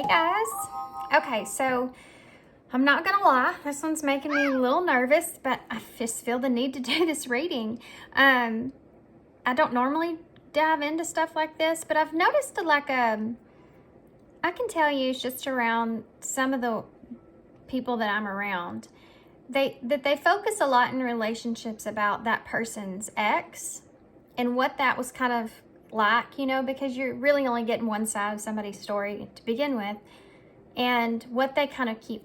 guys. Okay, so I'm not gonna lie, this one's making me a little nervous, but I just feel the need to do this reading. I don't normally dive into stuff like this, but I've noticed I can tell you just around some of the people that I'm around, they focus a lot in relationships about that person's ex and what that was kind of like, you know, because you're really only getting one side of somebody's story to begin with, and what they kind of keep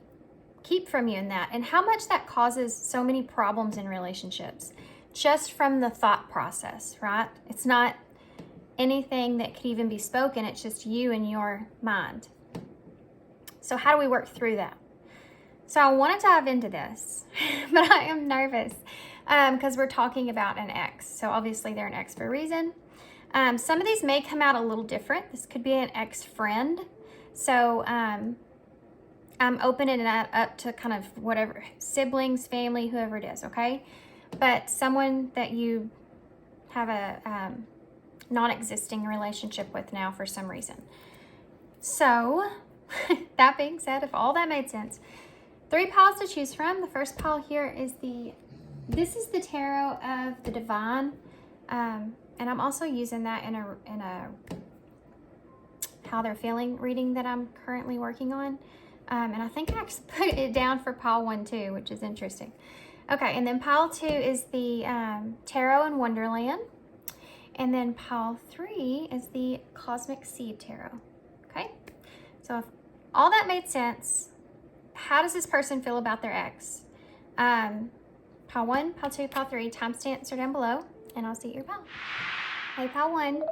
from you in that, and how much that causes so many problems in relationships just from the thought process, right? It's not anything that could even be spoken, it's just you and your mind. So how do we work through that? So I want to dive into this, but I am nervous because we're talking about an ex. So obviously they're an ex for a reason. Some of these may come out a little different. This could be an ex-friend. So I'm opening it up to kind of whatever, siblings, family, whoever it is, okay? But someone that you have a non-existing relationship with now for some reason. So that being said, if all that made sense, 3 piles to choose from. The first pile here is this is the Tarot of the Divine. And I'm also using that in a how they're feeling reading that I'm currently working on. And I think I actually put it down for pile 1 too, which is interesting. Okay, and then pile 2 is the Tarot in Wonderland. And then pile 3 is the Cosmic Seed Tarot. Okay, so if all that made sense, how does this person feel about their ex? Pile 1, pile 2, pile 3, timestamps are down below, and I'll see your pile. Hey, pile 1.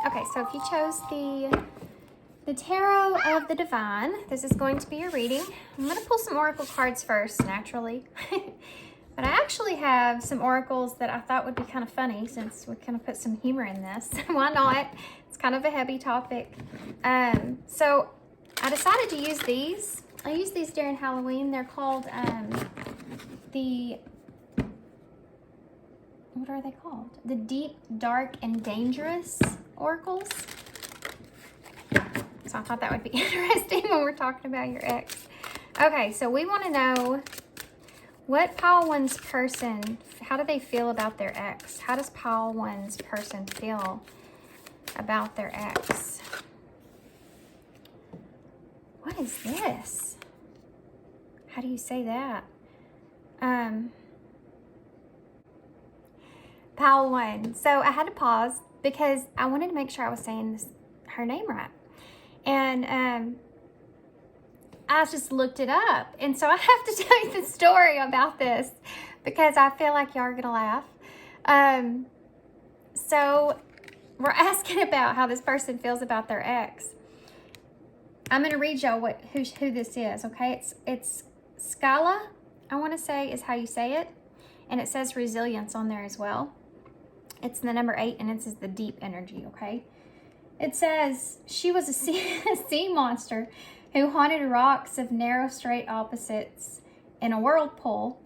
Okay, so if you chose the Tarot of the Divine, this is going to be your reading. I'm going to pull some oracle cards first, naturally. But I actually have some oracles that I thought would be kind of funny, since we kind of put some humor in this. Why not? It's kind of a heavy topic. So I decided to use these. I used these during Halloween. They're called what are they called? The Deep, Dark, and Dangerous oracles. So I thought that would be interesting when we're talking about your ex. Okay, so we want to know what pile 1's person, how do they feel about their ex? How does pile 1's person feel about their ex? What is this? How do you say that? Pile 1. So I had to pause because I wanted to make sure I was saying her name right. And I just looked it up. And so I have to tell you the story about this because I feel like y'all are going to laugh. So we're asking about how this person feels about their ex. I'm going to read y'all who this is, okay? It's Scala, I want to say is how you say it. And it says resilience on there as well. It's the number 8, and it says the deep energy, okay? It says, she was a sea monster who haunted rocks of narrow, straight opposites in a whirlpool,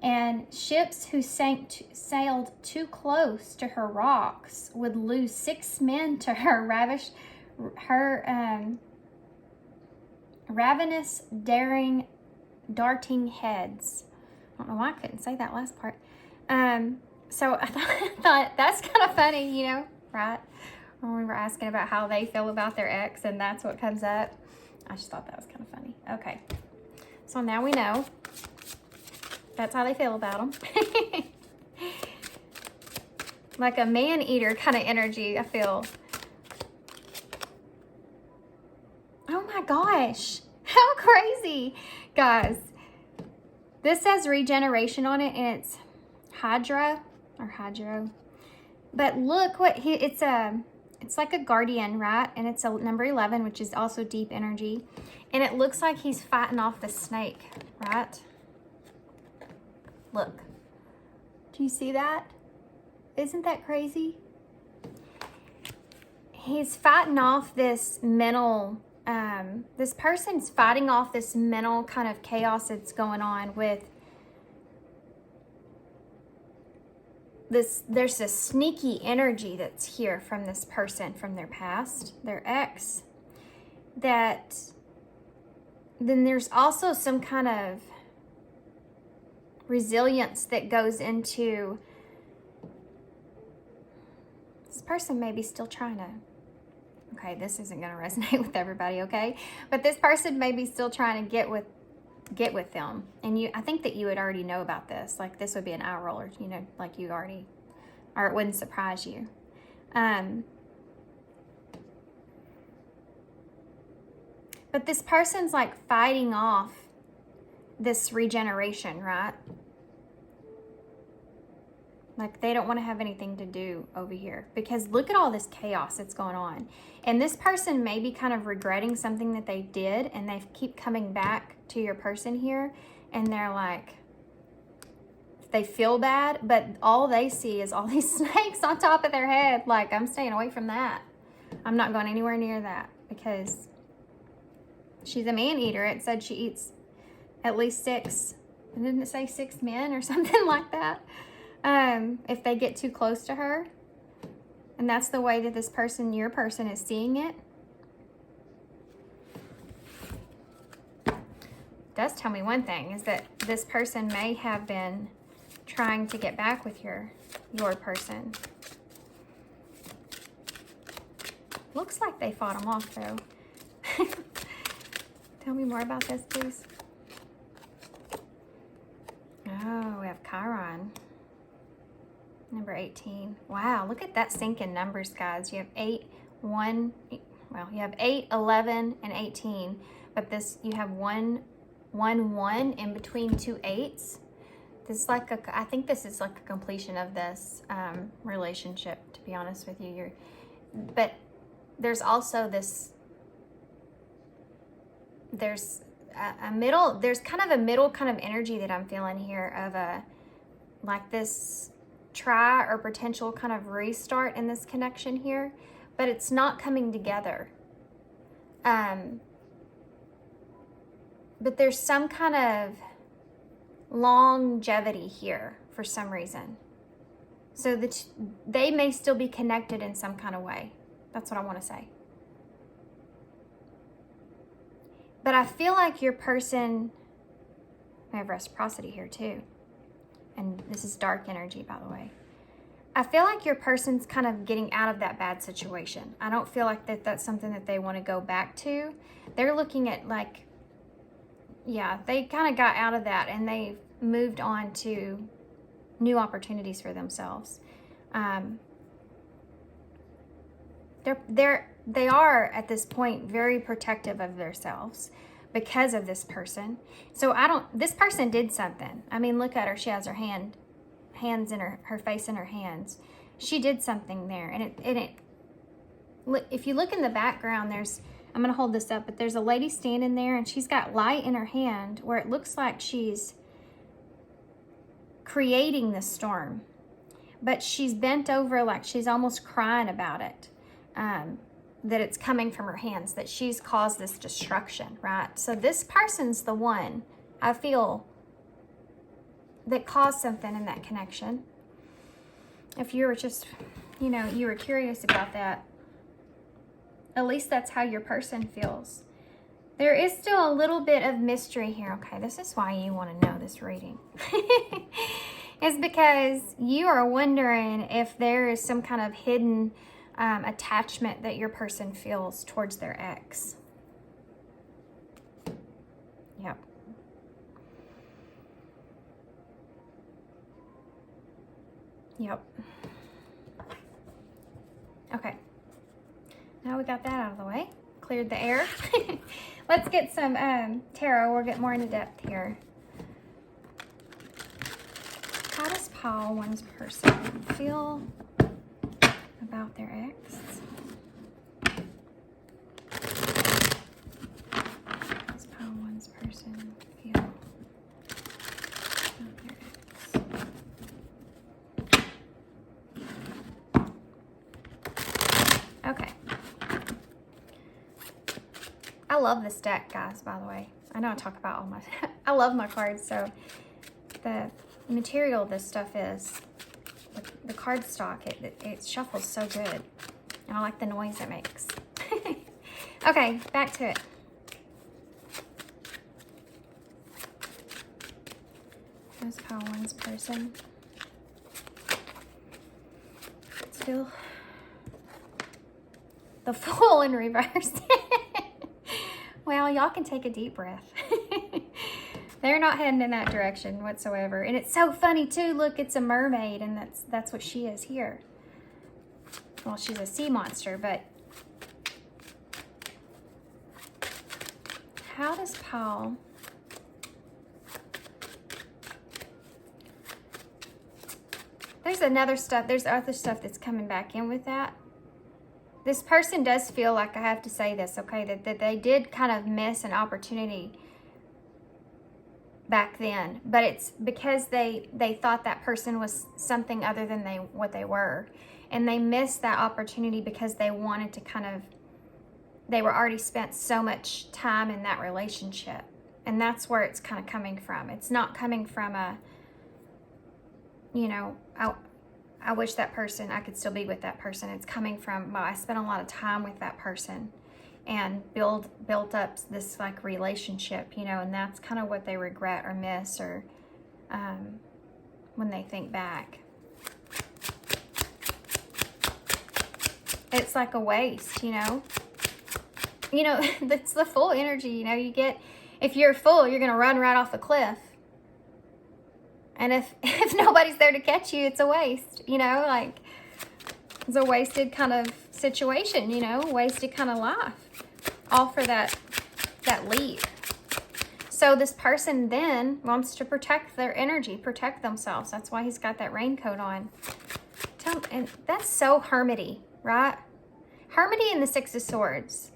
and ships who sailed too close to her rocks would lose 6 men to her ravenous, daring, darting heads. I don't know why I couldn't say that last part. So I thought that's kind of funny, you know, right? When we were asking about how they feel about their ex, and that's what comes up. I just thought that was kind of funny. Okay, so now we know that's how they feel about them. Like a man-eater kind of energy, I feel. Oh my gosh, how crazy. Guys, this says regeneration on it, and it's hydro. But look what it's like a guardian, right? And it's a number 11, which is also deep energy. And it looks like he's fighting off the snake, right? Look. Do you see that? Isn't that crazy? He's fighting off this mental, this person's fighting off this mental kind of chaos that's going on with there's this sneaky energy that's here from this person, from their past, their ex, that then there's also some kind of resilience that goes into this person maybe still trying to, okay, this isn't going to resonate with everybody, okay? But this person may be still trying to get with them. And I think that you would already know about this. Like, this would be an eye roller, you know, like you already, or it wouldn't surprise you. But this person's like fighting off this regeneration, right? Like, they don't want to have anything to do over here because look at all this chaos that's going on. And this person may be kind of regretting something that they did, and they keep coming back to your person here, and they're like, they feel bad, but all they see is all these snakes on top of their head. Like, I'm staying away from that. I'm not going anywhere near that because she's a man eater. It said she eats at least 6. Didn't it say 6 men or something like that? If they get too close to her. And that's the way that this person, your person, is seeing it. It does tell me one thing, is that this person may have been trying to get back with your person. Looks like they fought him off, though. Tell me more about this, please. Oh, we have Chiron. Number 18. Wow, look at that sync in numbers, guys. You have 8, 1, well, you have 8, 11, and 18. But this, you have 1, 1, 1 in between 2 8s. This is like I think this is like a completion of this relationship, to be honest with you. But there's also this, there's kind of a middle kind of energy that I'm feeling here of like this try or potential kind of restart in this connection here, but it's not coming together. But there's some kind of longevity here for some reason. So that they may still be connected in some kind of way. That's what I want to say. But I feel like your person, I have reciprocity here too. And this is dark energy, by the way. I feel like your person's kind of getting out of that bad situation. I don't feel like that's something that they want to go back to. They're looking at like, yeah, they kind of got out of that and they moved on to new opportunities for themselves. They are at this point very protective of themselves because of this person. So this person did something. I mean, look at her. She has her hands in her face in her hands. She did something there. And if you look in the background, I'm going to hold this up, but there's a lady standing there and she's got light in her hand where it looks like she's creating the storm. But she's bent over like she's almost crying about it. That it's coming from her hands, that she's caused this destruction, right? So this person's the one, I feel, that caused something in that connection. If you were just, you were curious about that, at least that's how your person feels. There is still a little bit of mystery here. Okay, this is why you want to know this reading. It's because you are wondering if there is some kind of hidden attachment that your person feels towards their ex. Yep. Yep. Okay. Now we got that out of the way. Cleared the air. Let's get some tarot. We'll get more into depth here. How does Paul, one's person, feel about their ex? How does Paul, one's person, feel about their ex? Okay. I love this deck, guys, by the way. I know I talk about all my... I love my cards, so the material this stuff is, the card stock, it shuffles so good. And I like the noise it makes. Okay, back to it. That's pile one's person. Still the Fool in reverse. Well, y'all can take a deep breath. They're not heading in that direction whatsoever. And it's so funny too. Look, it's a mermaid, and that's what she is here. Well, she's a sea monster, but how does Paul... There's other stuff that's coming back in with that. This person does feel like, I have to say this, okay, that they did kind of miss an opportunity back then, but it's because they thought that person was something other than what they were, and they missed that opportunity because they wanted to they were already spent so much time in that relationship, and that's where it's kind of coming from. It's not coming from a, you know, I wish that person, I could still be with that person. It's coming from, well, I spent a lot of time with that person and built up this like relationship, you know, and that's kind of what they regret or miss, or when they think back. It's like a waste, you know. You know, that's the Fool energy, you know. You get, if you're full, you're gonna run right off the cliff. And if nobody's there to catch you, it's a waste, you know, like it's a wasted kind of situation, you know, wasted kind of life, all for that leap. So this person then wants to protect their energy, protect themselves. That's why he's got that raincoat on. And that's so hermity, right? Hermity in the Six of Swords.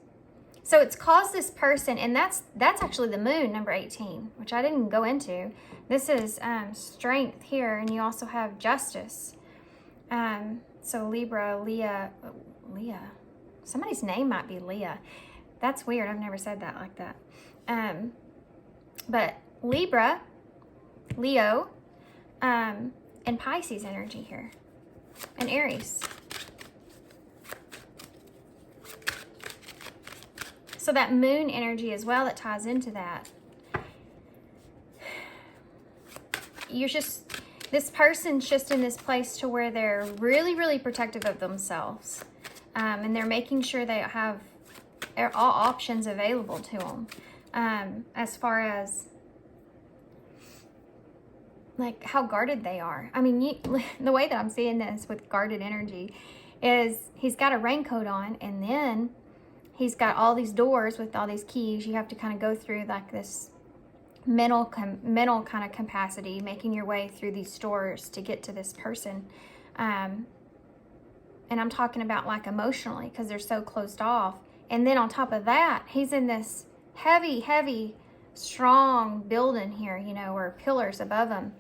So it's caused this person, and that's actually the moon, number 18, which I didn't go into. This is strength here, and you also have justice. So Libra, Leah. Somebody's name might be Leah. That's weird. I've never said that like that. But Libra, Leo, and Pisces energy here, and Aries. So that moon energy as well, that ties into that. This person's just in this place to where they're really, really protective of themselves. And they're making sure they have all options available to them. As far as like how guarded they are. I mean, the way that I'm seeing this with guarded energy is he's got a raincoat on, and then he's got all these doors with all these keys. You have to kind of go through like this mental kind of capacity, making your way through these doors to get to this person. And I'm talking about like emotionally, because they're so closed off. And then on top of that, he's in this heavy, heavy, strong building here, you know, or pillars above him.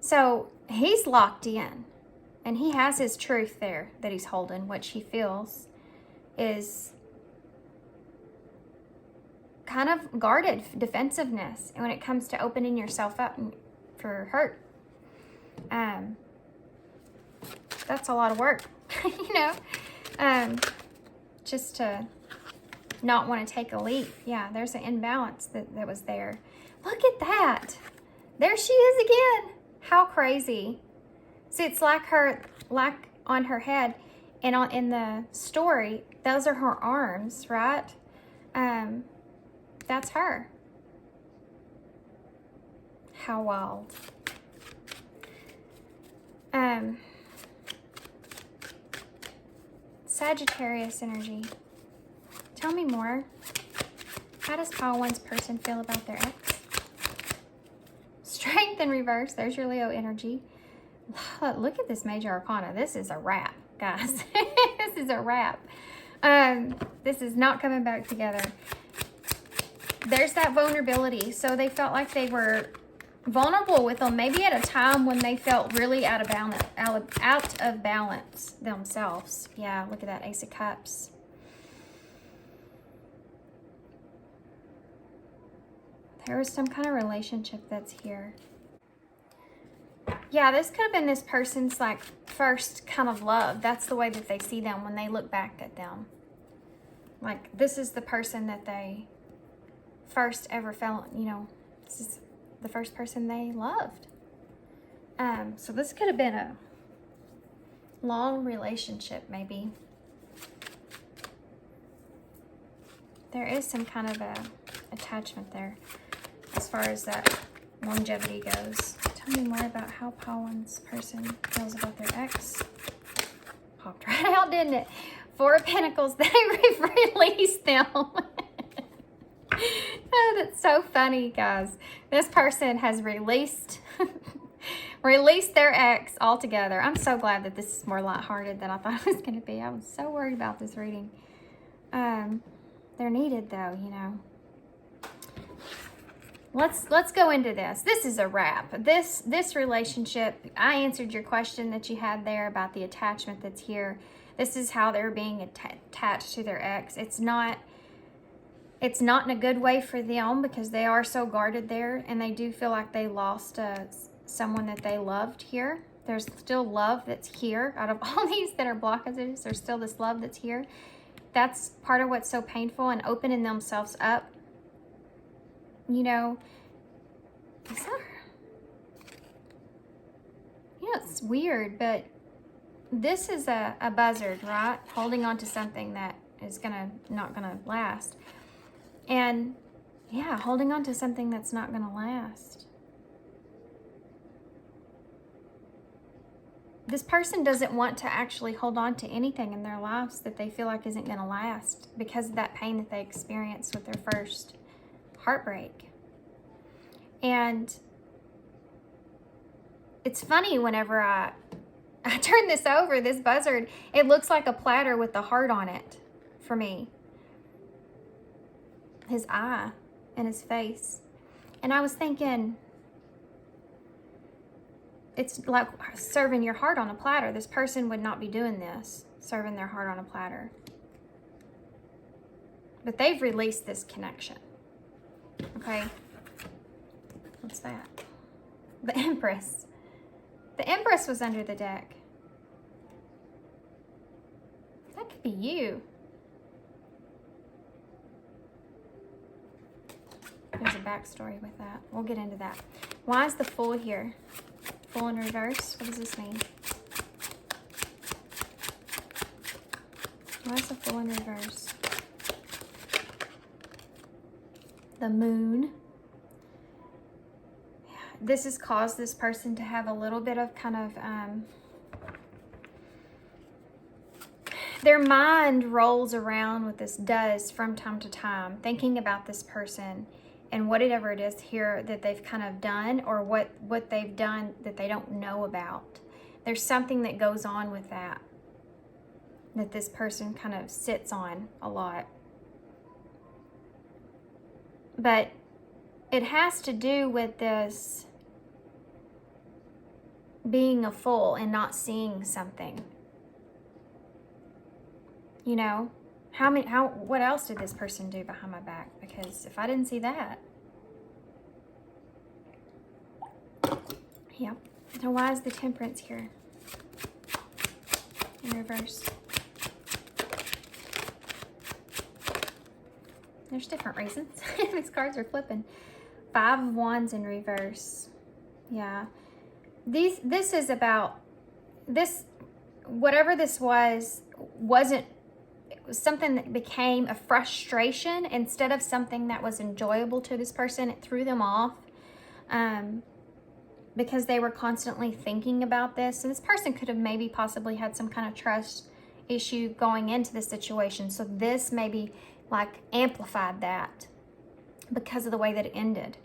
So he's locked in, and he has his truth there that he's holding, which he feels is kind of guarded defensiveness when it comes to opening yourself up for hurt. That's a lot of work, you know, just to not want to take a leap. Yeah, there's an imbalance that was there. Look at that. There she is again. How crazy. See, it's like on her head, and in the story, those are her arms, right? That's her. How wild. Sagittarius energy. Tell me more. How does pile one's person feel about their ex? Strength in reverse. There's your Leo energy. Look at this major arcana. This is a wrap, guys. This is a wrap. This is not coming back together. There's that vulnerability. So they felt like they were vulnerable with them, maybe at a time when they felt really out of balance themselves. Yeah, look at that Ace of Cups. There was some kind of relationship that's here. Yeah, this could have been this person's like first kind of love. That's the way that they see them when they look back at them. Like, this is the person that they first ever fell, you know, the first person they loved. So this could have been a long relationship, maybe. There is some kind of a attachment there as far as that longevity goes. Tell me more about how Pollen's person feels about their ex. Popped right out, didn't it? Four of Pentacles, they released them. Oh, that's so funny, guys. This person has released their ex altogether. I'm so glad that this is more lighthearted than I thought it was going to be. I was so worried about this reading. They're needed, though, you know. Let's go into this. This is a wrap. This relationship, I answered your question that you had there about the attachment that's here. This is how they're being attached to their ex. It's not in a good way for them because they are so guarded there, and they do feel like they lost someone that they loved here. There's still love that's here. Out of all these that are blockages, there's still this love that's here. That's part of what's so painful, and opening themselves up. You know, it's weird, but this is a buzzard, right? Holding on to something that is not gonna last. And yeah, holding on to something that's not gonna last. This person doesn't want to actually hold on to anything in their lives that they feel like isn't gonna last because of that pain that they experienced with their first heartbreak. And it's funny, whenever I turn this over, this buzzard, it looks like a platter with a heart on it for me. His eye and his face. And I was thinking, it's like serving your heart on a platter. This person would not be doing this, serving their heart on a platter. But they've released this connection. Okay? What's that? The Empress. The Empress was under the deck. That could be you. There's a backstory with that. We'll get into that. Why is the Fool here? Fool in reverse? What does this mean? Why is the Fool in reverse? The Moon. This has caused this person to have a little bit of kind of, their mind rolls around with this, does from time to time, thinking about this person and whatever it is here that they've kind of done, or what they've done that they don't know about. There's something that goes on with that this person kind of sits on a lot. But it has to do with this being a fool and not seeing something. You know, what else did this person do behind my back? Because if I didn't see that. Yep. So why is the Temperance here in reverse? There's different reasons. These cards are flipping. Five of Wands in reverse. Yeah. This is about this, whatever this wasn't, it was something that became a frustration instead of something that was enjoyable to this person. It threw them off because they were constantly thinking about this. And this person could have maybe possibly had some kind of trust issue going into the situation. So this maybe like amplified that because of the way that it ended.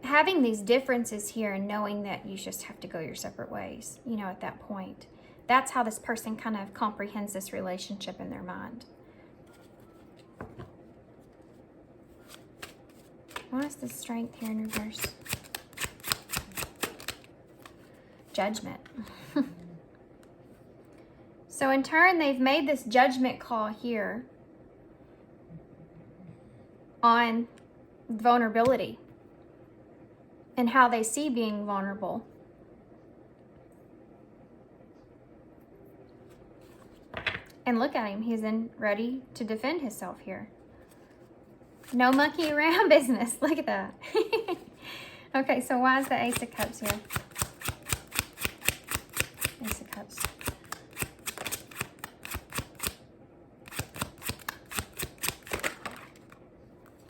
Having these differences here and knowing that you just have to go your separate ways, you know, at that point. That's how this person kind of comprehends this relationship in their mind. Why is the Strength here in reverse? Judgment. So in turn, they've made this judgment call here on vulnerability and how they see being vulnerable. And look at him, he's ready to defend himself here. No monkey around business. Look at that. Okay, so why is the Ace of Cups here? Ace of Cups.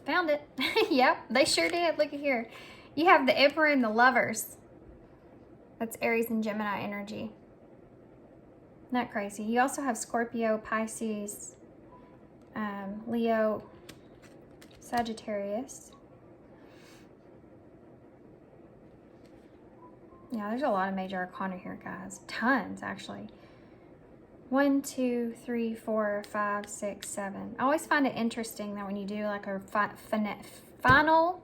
Found it. Yep, they sure did. Look at here. You have the Emperor and the Lovers. That's Aries and Gemini energy. Not crazy. You also have Scorpio, Pisces, Leo, Sagittarius. Yeah, there's a lot of major arcana here, guys. Tons, actually. 1, 2, 3, 4, 5, 6, 7. I always find it interesting that when you do like a final,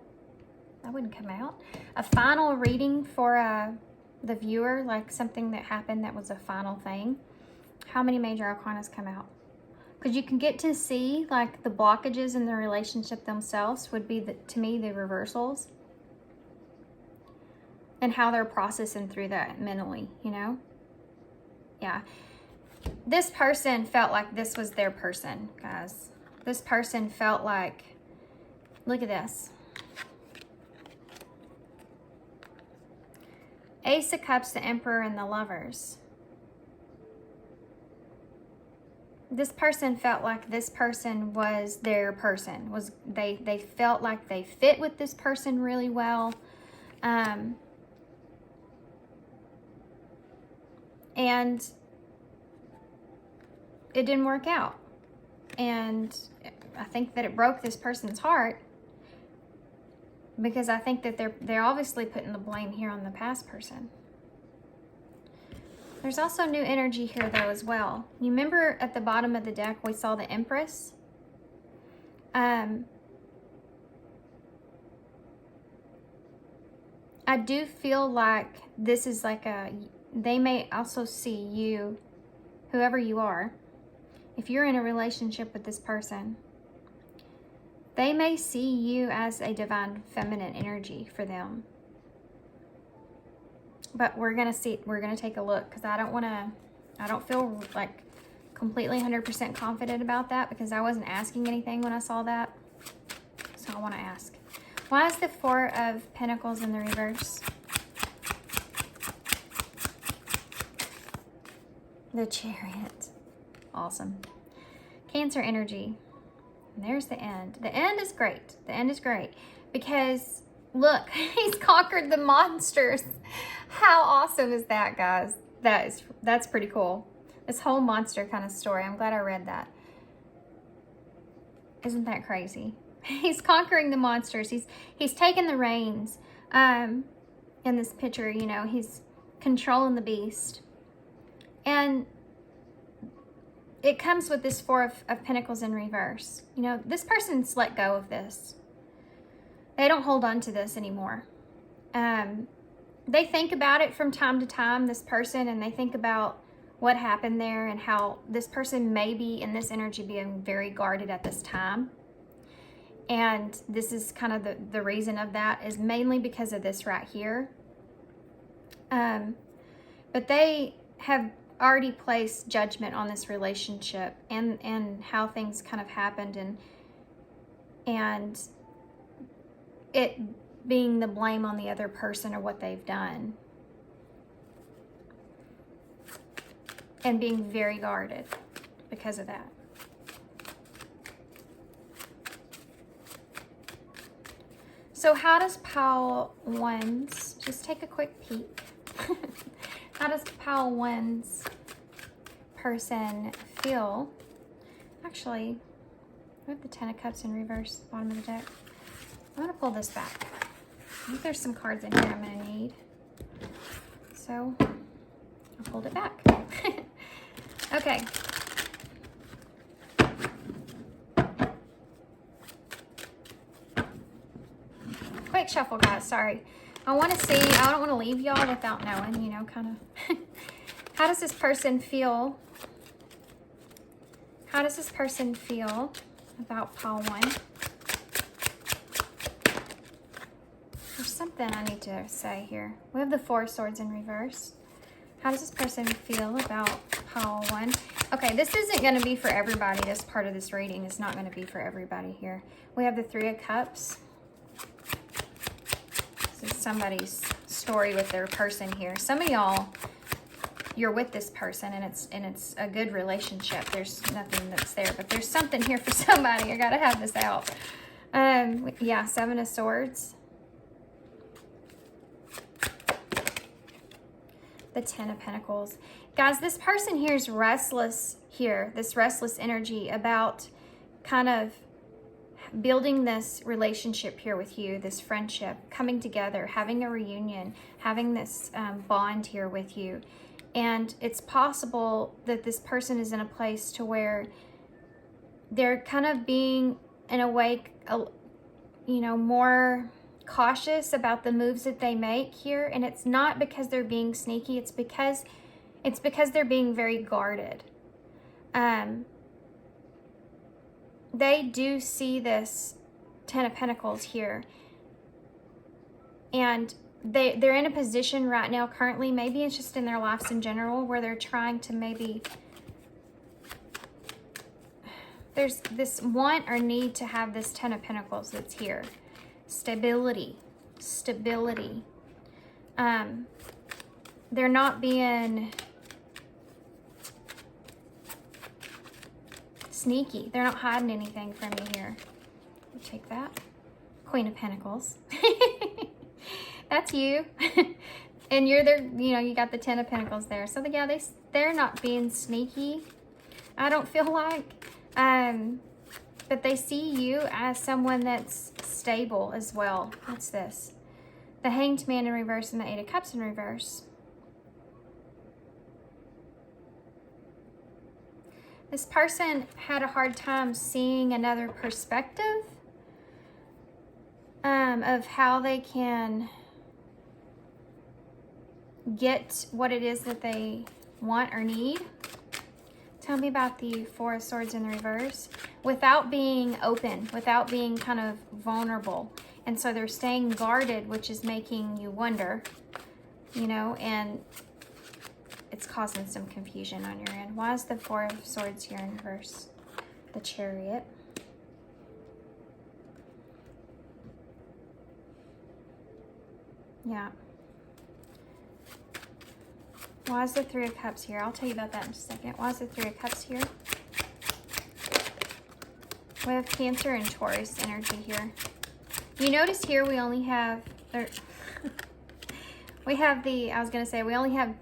that wouldn't come out, a final reading for the viewer, like something that happened that was a final thing, how many major arcanas come out? Because you can get to see like the blockages in the relationship themselves would be, to me, the reversals. And how they're processing through that mentally, you know? Yeah. This person felt like this was their person, guys. This person felt like, look at this. Ace of Cups, the Emperor, and the Lovers. This person felt like this person was their person. They felt like they fit with this person really well. And it didn't work out. And I think that it broke this person's heart, because I think that they're obviously putting the blame here on the past person. There's also new energy here though as well. You remember at the bottom of the deck we saw the Empress? I do feel like this is like they may also see you, whoever you are, if you're in a relationship with this person, they may see you as a divine feminine energy for them. But we're going to take a look, because I don't feel like completely 100% confident about that, because I wasn't asking anything when I saw that. So I want to ask. Why is the Four of Pentacles in the reverse? The Chariot. Awesome. Cancer energy. And there's the end. The end is great. The end is great. Because, look, he's conquered the monsters. How awesome is that, guys? That's pretty cool. This whole monster kind of story. I'm glad I read that. Isn't that crazy? He's conquering the monsters. He's taking the reins. In this picture, you know, he's controlling the beast. And it comes with this Four of Pentacles in reverse. You know, this person's let go of this. They don't hold on to this anymore. They think about it from time to time, this person, and they think about what happened there and how this person may be in this energy being very guarded at this time. And this is kind of the reason of that is mainly because of this right here. But they have already placed judgment on this relationship and how things kind of happened, and it being the blame on the other person or what they've done, and being very guarded because of that. So how does pile ones, just take a quick peek. How does pile one's person feel? Actually, we have the Ten of Cups in reverse, bottom of the deck. I'm gonna pull this back. I think there's some cards in here I'm gonna need. So, I pulled it back. Okay. Quick shuffle, guys, sorry. I want to see, I don't want to leave y'all without knowing, you know, kind of. How does this person feel? How does this person feel about pile one? There's something I need to say here. We have the Four of Swords in reverse. How does this person feel about pile 1? Okay, this isn't going to be for everybody. This part of this reading is not going to be for everybody here. We have the 3 of Cups. This is somebody's story with their person here. Some of y'all, you're with this person and it's a good relationship. There's nothing that's there, but there's something here for somebody. I got to have this out. Yeah, 7 of Swords. The 10 of Pentacles. Guys, this person here is restless here. This restless energy about kind of building this relationship here with you, this friendship, coming together, having a reunion, having this bond here with you. And it's possible that this person is in a place to where they're kind of being, in a way, you know, more cautious about the moves that they make here. And it's not because they're being sneaky. It's because they're being very guarded. They do see this 10 of Pentacles here. And they're in a position right now currently, maybe it's just in their lives in general, where they're trying to maybe, there's this want or need to have this 10 of Pentacles that's here. Stability. They're not being sneaky. They're not hiding anything from you here. Take that. Queen of Pentacles. That's you. And you're there, you know, you got the 10 of Pentacles there. So yeah, they're not being sneaky, I don't feel like. But they see you as someone that's stable as well. What's this? The Hanged Man in reverse and the 8 of Cups in reverse. This person had a hard time seeing another perspective of how they can get what it is that they want or need. Tell me about the 4 of Swords in the reverse. Without being open, without being kind of vulnerable. And so they're staying guarded, which is making you wonder, you know, and it's causing some confusion on your end. Why is the 4 of Swords here in reverse? The Chariot. Yeah. Why is the 3 of Cups here? I'll tell you about that in a second. Why is the 3 of Cups here? We have Cancer and Taurus energy here. You notice here we only have, we have the, I was going to say, we only have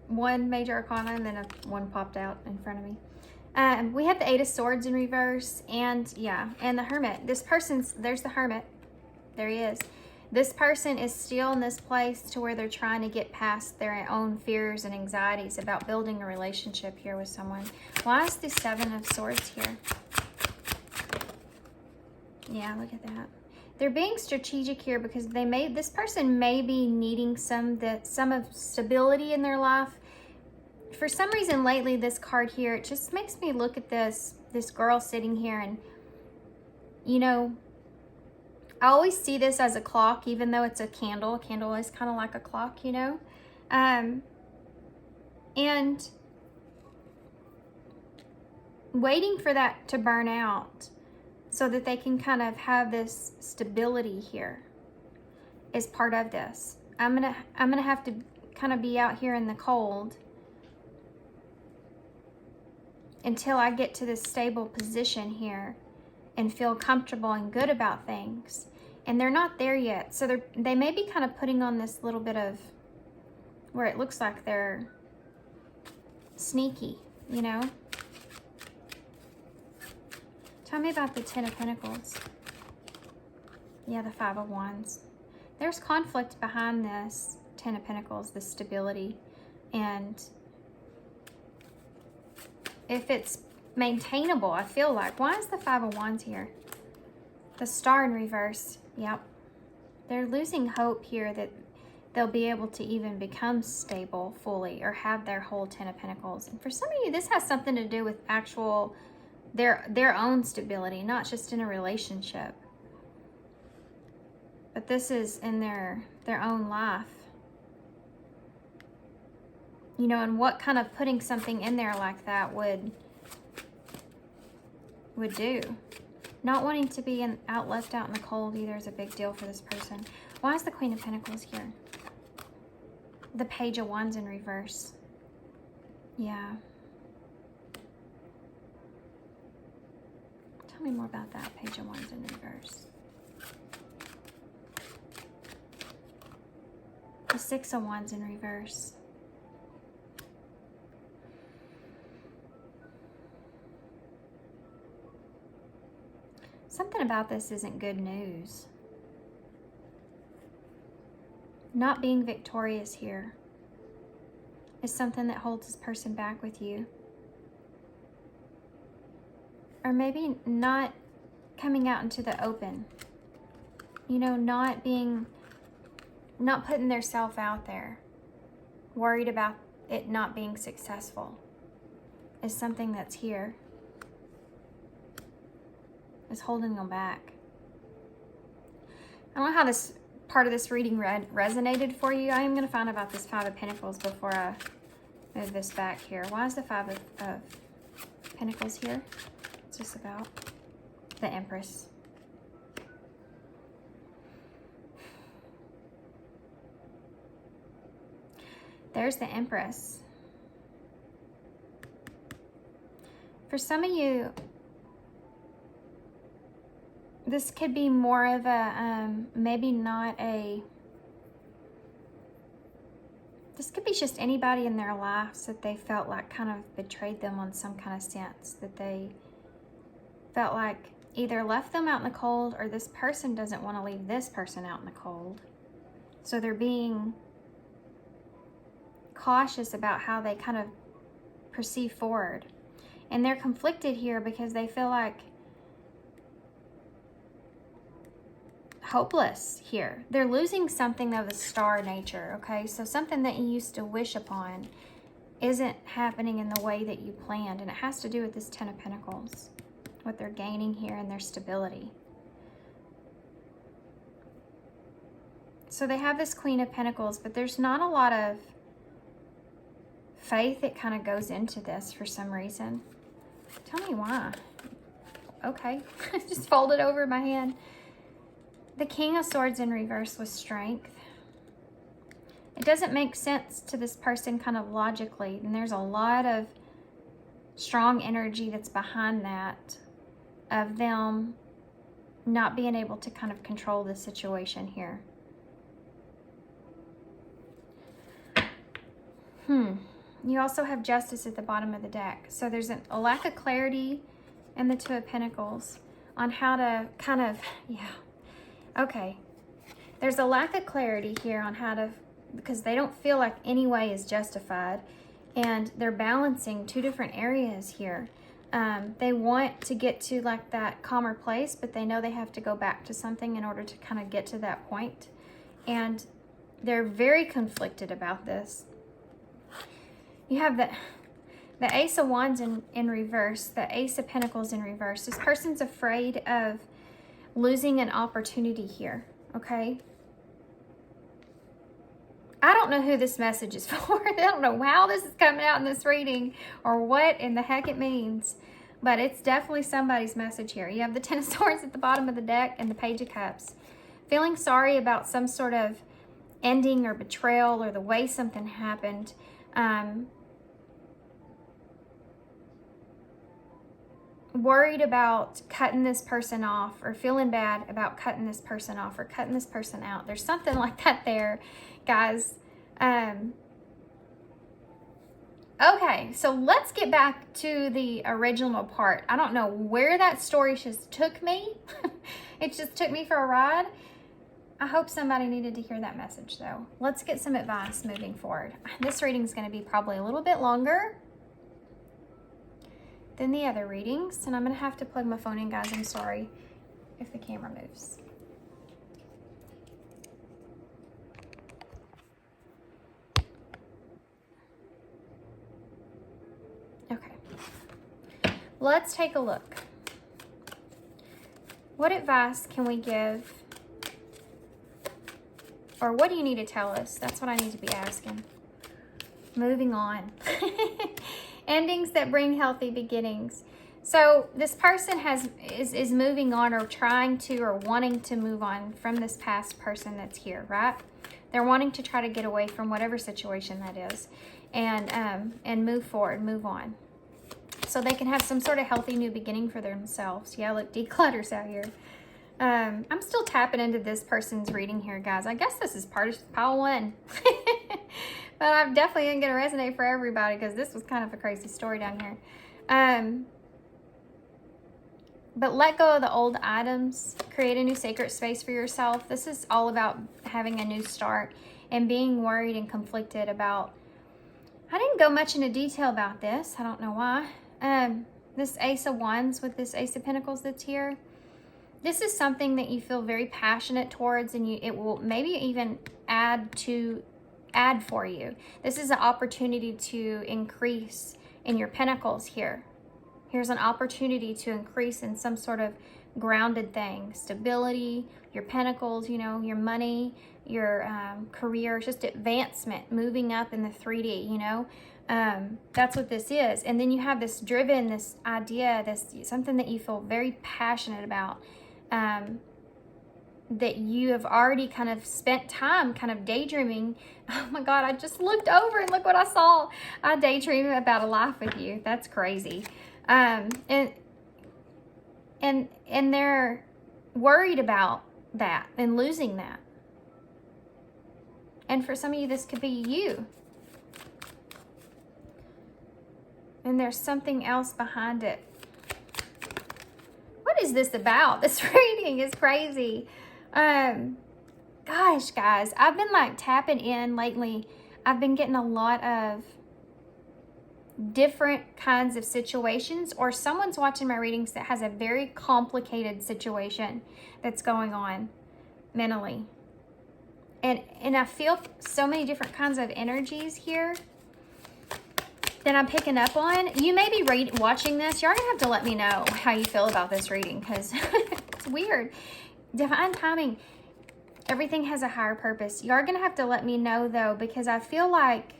one major arcana and then one popped out in front of me. We have the 8 of Swords in reverse and yeah, and the Hermit. This person's, there's the Hermit. There he is. This person is still in this place to where they're trying to get past their own fears and anxieties about building a relationship here with someone. Why is the 7 of Swords here? Yeah, look at that. They're being strategic here because this person may be needing some of stability in their life. For some reason lately, this card here, it just makes me look at this girl sitting here and, you know, I always see this as a clock, even though it's a candle. A candle is kind of like a clock, you know? And waiting for that to burn out so that they can kind of have this stability here is part of this. I'm gonna have to kind of be out here in the cold until I get to this stable position here and feel comfortable and good about things. And they're not there yet. So they may be kind of putting on this little bit of where it looks like they're sneaky, you know? Tell me about the 10 of Pentacles. Yeah, the 5 of Wands. There's conflict behind this 10 of Pentacles, this stability. And if it's maintainable, I feel like. Why is the 5 of Wands here? The Star in reverse. Yep. They're losing hope here that they'll be able to even become stable fully or have their whole 10 of Pentacles. And for some of you, this has something to do with actual their own stability, not just in a relationship. But this is in their own life. You know, and what kind of putting something in there like that would do. Not wanting to be left out in the cold either is a big deal for this person. Why is the Queen of Pentacles here? The Page of Wands in reverse. Yeah. Tell me more about that, Page of Wands in reverse. The Six of Wands in reverse. Something about this isn't good news. Not being victorious here is something that holds this person back with you. Or maybe not coming out into the open. You know, not putting their self out there. Worried about it not being successful is something that's here. Is holding them back. I don't know how this part of this reading resonated for you. I am going to find out about this Five of Pentacles before I move this back here. Why is the Five of Pentacles here? What's this about? The Empress. There's the Empress. For some of you, this could be more of a, maybe not a, this could be just anybody in their lives that they felt like kind of betrayed them on some kind of sense, that they felt like either left them out in the cold or this person doesn't want to leave this person out in the cold. So they're being cautious about how they kind of proceed forward. And they're conflicted here because they feel like hopeless here. They're losing something of the star nature, okay? So something that you used to wish upon isn't happening in the way that you planned, and it has to do with this Ten of Pentacles, what they're gaining here and their stability. So they have this Queen of Pentacles, but there's not a lot of faith that kind of goes into this for some reason. Tell me why. Okay, just fold it over my hand. The King of Swords in reverse with strength. It doesn't make sense to this person kind of logically, and there's a lot of strong energy that's behind that, of them not being able to kind of control the situation here. You also have Justice at the bottom of the deck. So there's a lack of clarity in the Two of Pentacles on how to kind of, okay. There's a lack of clarity here on how to, because they don't feel like any way is justified, and they're balancing two different areas here. They want to get to like that calmer place, but they know they have to go back to something in order to kind of get to that point. And they're very conflicted about this. You have the Ace of Wands in reverse, the Ace of Pentacles in reverse. This person's afraid of losing an opportunity here, okay? I don't know who this message is for. I don't know how this is coming out in this reading or what in the heck it means, but it's definitely somebody's message here. You have the Ten of Swords at the bottom of the deck and the Page of Cups. Feeling sorry about some sort of ending or betrayal or the way something happened. Worried about cutting this person off, or feeling bad about cutting this person off or cutting this person out. There's something like that there, guys. Okay, so let's get back to the original part. I don't know where that story just took me. It just took me for a ride. I hope somebody needed to hear that message, though. Let's get some advice moving forward. This reading is going to be probably a little bit longer than the other readings, and I'm going to have to plug my phone in, guys. I'm sorry if the camera moves. Okay, let's take a look. What advice can we give, or what do you need to tell us? That's what I need to be asking. moving on. Endings that bring healthy beginnings. So this person is moving on, or trying to, or wanting to move on from this past person that's here, right? They're wanting to try to get away from whatever situation that is, and move forward, move on, so they can have some sort of healthy new beginning for themselves. Yeah, look, declutters out here. I'm still tapping into this person's reading here, guys. I guess this is part of pile 1. But I'm definitely going to resonate for everybody, because this was kind of a crazy story down here. But let go of the old items. Create a new sacred space for yourself. This is all about having a new start and being worried and conflicted about... I didn't go much into detail about this. I don't know why. This Ace of Wands with this Ace of Pentacles that's here. This is something that you feel very passionate towards, and it will maybe even add for you. This is an opportunity to increase in your pentacles here. Here's an opportunity to increase in some sort of grounded thing. Stability, your pentacles, you know, your money, your career, just advancement, moving up in the 3D, you know. That's what this is. And then you have this driven, this idea, this something that you feel very passionate about, that you have already kind of spent time kind of daydreaming. Oh my God, I just looked over and look what I saw. I daydream about a life with you. That's crazy. And they're worried about that and losing that. And for some of you, this could be you. And there's something else behind it. What is this about? This reading is crazy. Gosh, guys, I've been like tapping in lately. I've been getting a lot of different kinds of situations, or someone's watching my readings that has a very complicated situation that's going on mentally. And I feel so many different kinds of energies here that I'm picking up on. You may be watching this. You're gonna have to let me know how you feel about this reading, because it's weird. Divine timing. Everything has a higher purpose. You're gonna have to let me know though, because I feel like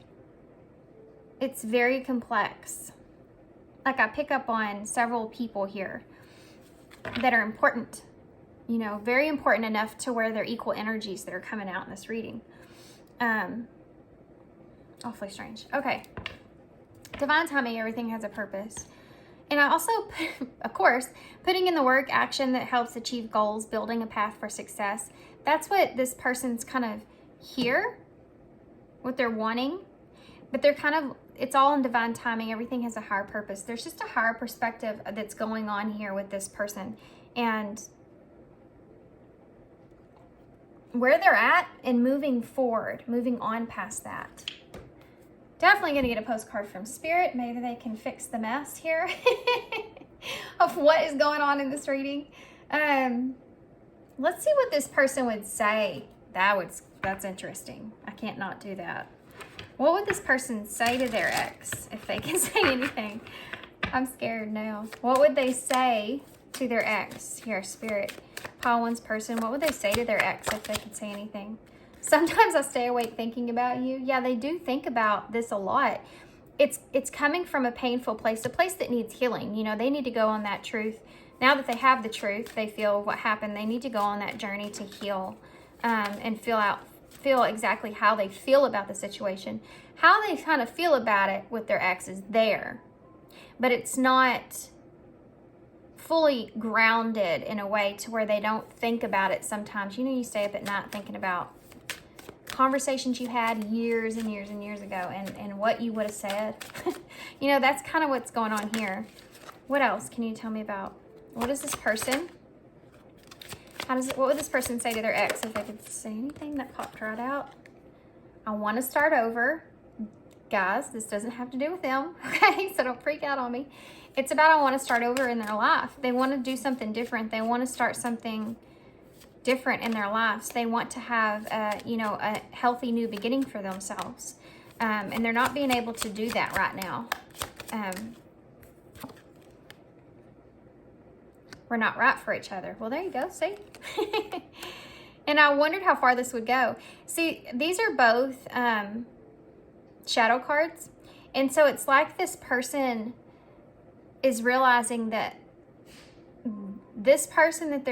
it's very complex. Like I pick up on several people here that are important, you know, very important enough to where they're equal energies that are coming out in this reading. Awfully strange. Okay. Divine timing, everything has a purpose. And I also, of course, putting in the work, action that helps achieve goals, building a path for success. That's what this person's kind of here, what they're wanting. But they're kind of, it's all in divine timing. Everything has a higher purpose. There's just a higher perspective that's going on here with this person. And where they're at and moving forward, moving on past that. Definitely going to get a postcard from Spirit. Maybe they can fix the mess here of what is going on in this reading. Let's see what this person would say. That's interesting. I can't not do that. What would this person say to their ex if they can say anything? I'm scared now. What would they say to their ex? Here, Spirit. Pile 1's person. What would they say to their ex if they could say anything? Sometimes I stay awake thinking about you. Yeah, they do think about this a lot. It's coming from a painful place, a place that needs healing. You know, they need to go on that truth. Now that they have the truth, they feel what happened. They need to go on that journey to heal, and feel exactly how they feel about the situation. How they kind of feel about it with their ex is there, but it's not fully grounded in a way to where they don't think about it sometimes. You know, you stay up at night thinking about conversations you had years and years and years ago, and what you would have said. You know, that's kind of what's going on here. What else can you tell me about? What is this person? What would this person say to their ex if they could say anything? That popped right out. I want to start over. Guys, this doesn't have to do with them, okay? So don't freak out on me. It's about I want to start over in their life. They want to do something different. They want to start something different in their lives. They want to have a healthy new beginning for themselves, and they're not being able to do that right now. We're not right for each other. Well, there you go. See. And I wondered how far this would go. See, these are both shadow cards. And so it's like this person is realizing that this person that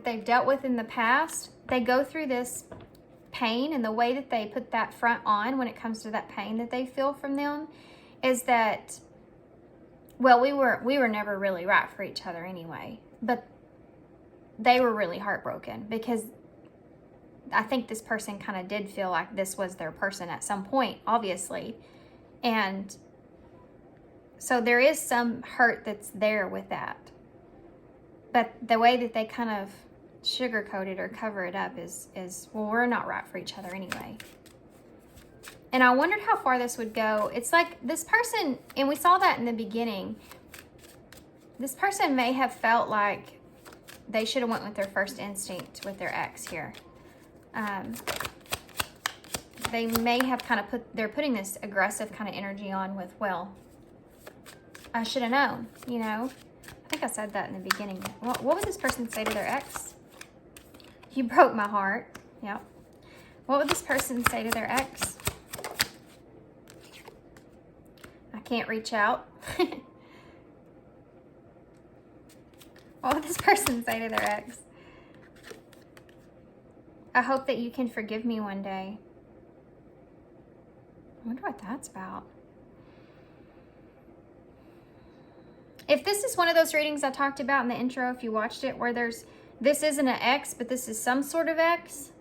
they've dealt with in the past, they go through this pain, and the way that they put that front on when it comes to that pain that they feel from them is that, well, we were never really right for each other anyway, but they were really heartbroken because I think this person kind of did feel like this was their person at some point, obviously. And so there is some hurt that's there with that. But the way that they kind of sugarcoat it or cover it up is, well, we're not right for each other anyway. And I wondered how far this would go. It's like this person, and we saw that in the beginning, this person may have felt like they should have went with their first instinct with their ex here. They may have kind of they're putting this aggressive kind of energy on with, well, I should have known, you know. I think I said that in the beginning. What would this person say to their ex? You broke my heart. Yep. What would this person say to their ex? I can't reach out. What would this person say to their ex? I hope that you can forgive me one day. I wonder what that's about. If this is one of those readings I talked about in the intro, if you watched it, where this isn't an ex, but this is some sort of ex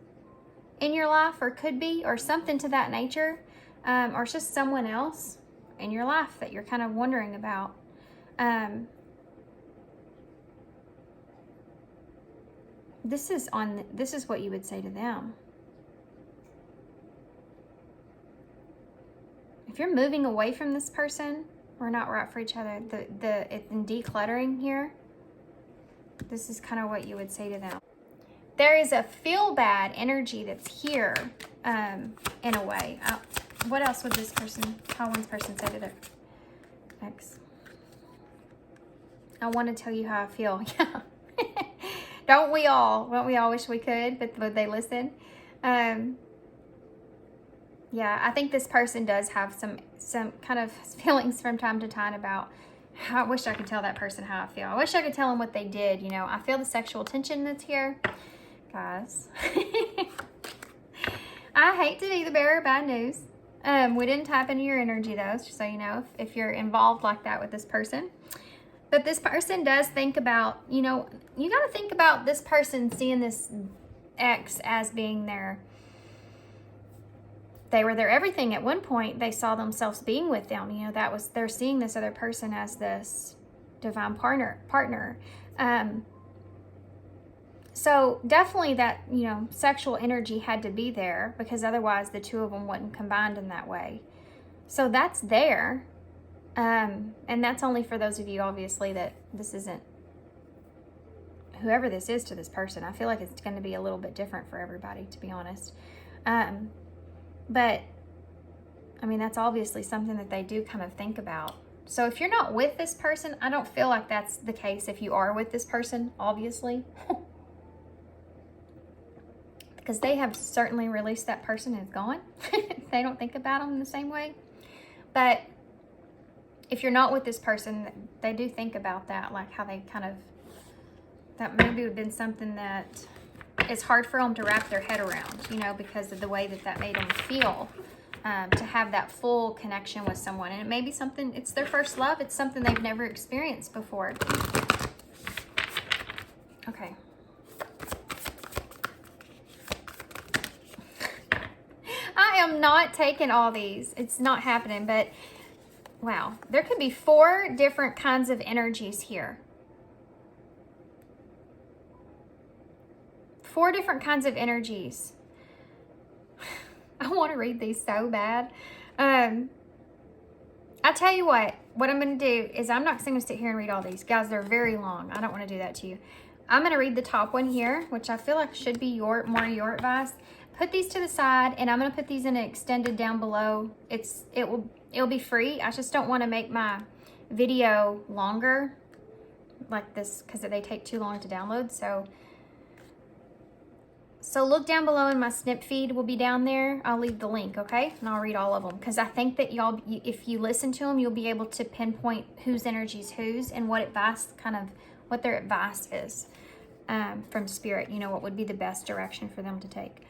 in your life, or could be, or something to that nature, or it's just someone else in your life that you're kind of wondering about. This is what you would say to them. If you're moving away from this person, we're not right for each other. In decluttering here, this is kind of what you would say to them. There is a feel bad energy that's here, in a way. What else would how one person say to their ex? I want to tell you how I feel. Yeah. Don't we all wish we could, but would they listen? Yeah, I think this person does have some kind of feelings from time to time about how I wish I could tell that person how I feel. I wish I could tell them what they did. You know, I feel the sexual tension that's here. Guys, I hate to be the bearer of bad news. We didn't tap into your energy though, just so you know, if you're involved like that with this person. But this person does think about, you know, you got to think about this person seeing this ex as being they were their everything at one point. They saw themselves being with them. You know, they're seeing this other person as this divine partner. So definitely that, you know, sexual energy had to be there, because otherwise the two of them wouldn't combined in that way. So that's there. And that's only for those of you, obviously, that this isn't whoever this is to this person. I feel like it's going to be a little bit different for everybody, to be honest. But I mean, that's obviously something that they do kind of think about. So if you're not with this person, I don't feel like that's the case if you are with this person, obviously. Because they have certainly released that person and is gone. They don't think about them in the same way. But if you're not with this person, they do think about that, like how they kind of, that maybe would have been something that is hard for them to wrap their head around, you know, because of the way that made them feel, to have that full connection with someone. And it may be something, it's their first love. It's something they've never experienced before. Okay. I am not taking all these. It's not happening, but wow. There could be 4 different kinds of energies here. 4 different kinds of energies. I want to read these so bad. I tell you what I'm going to do is I'm not going to sit here and read all these. Guys, they're very long. I don't want to do that to you. I'm going to read the top one here, which I feel like should be more your advice. Put these to the side, and I'm going to put these in an extended down below. It'll be free. I just don't want to make my video longer like this because they take too long to download. So So look down below in my snip feed will be down there. I'll leave the link, okay? And I'll read all of them because I think that if you listen to them, you'll be able to pinpoint whose energy is whose and what advice, what their advice is from spirit. You know, what would be the best direction for them to take.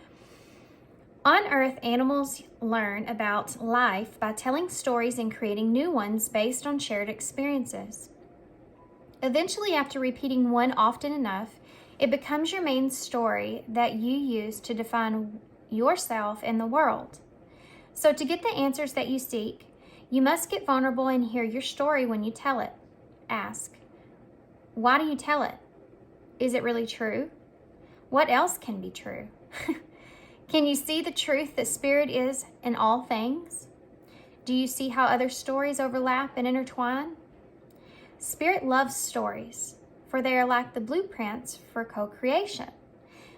On Earth, animals learn about life by telling stories and creating new ones based on shared experiences. Eventually, after repeating one often enough, it becomes your main story that you use to define yourself and the world. So to get the answers that you seek, you must get vulnerable and hear your story when you tell it. Ask, why do you tell it? Is it really true? What else can be true? Can you see the truth that spirit is in all things? Do you see how other stories overlap and intertwine? Spirit loves stories, for they are like the blueprints for co-creation.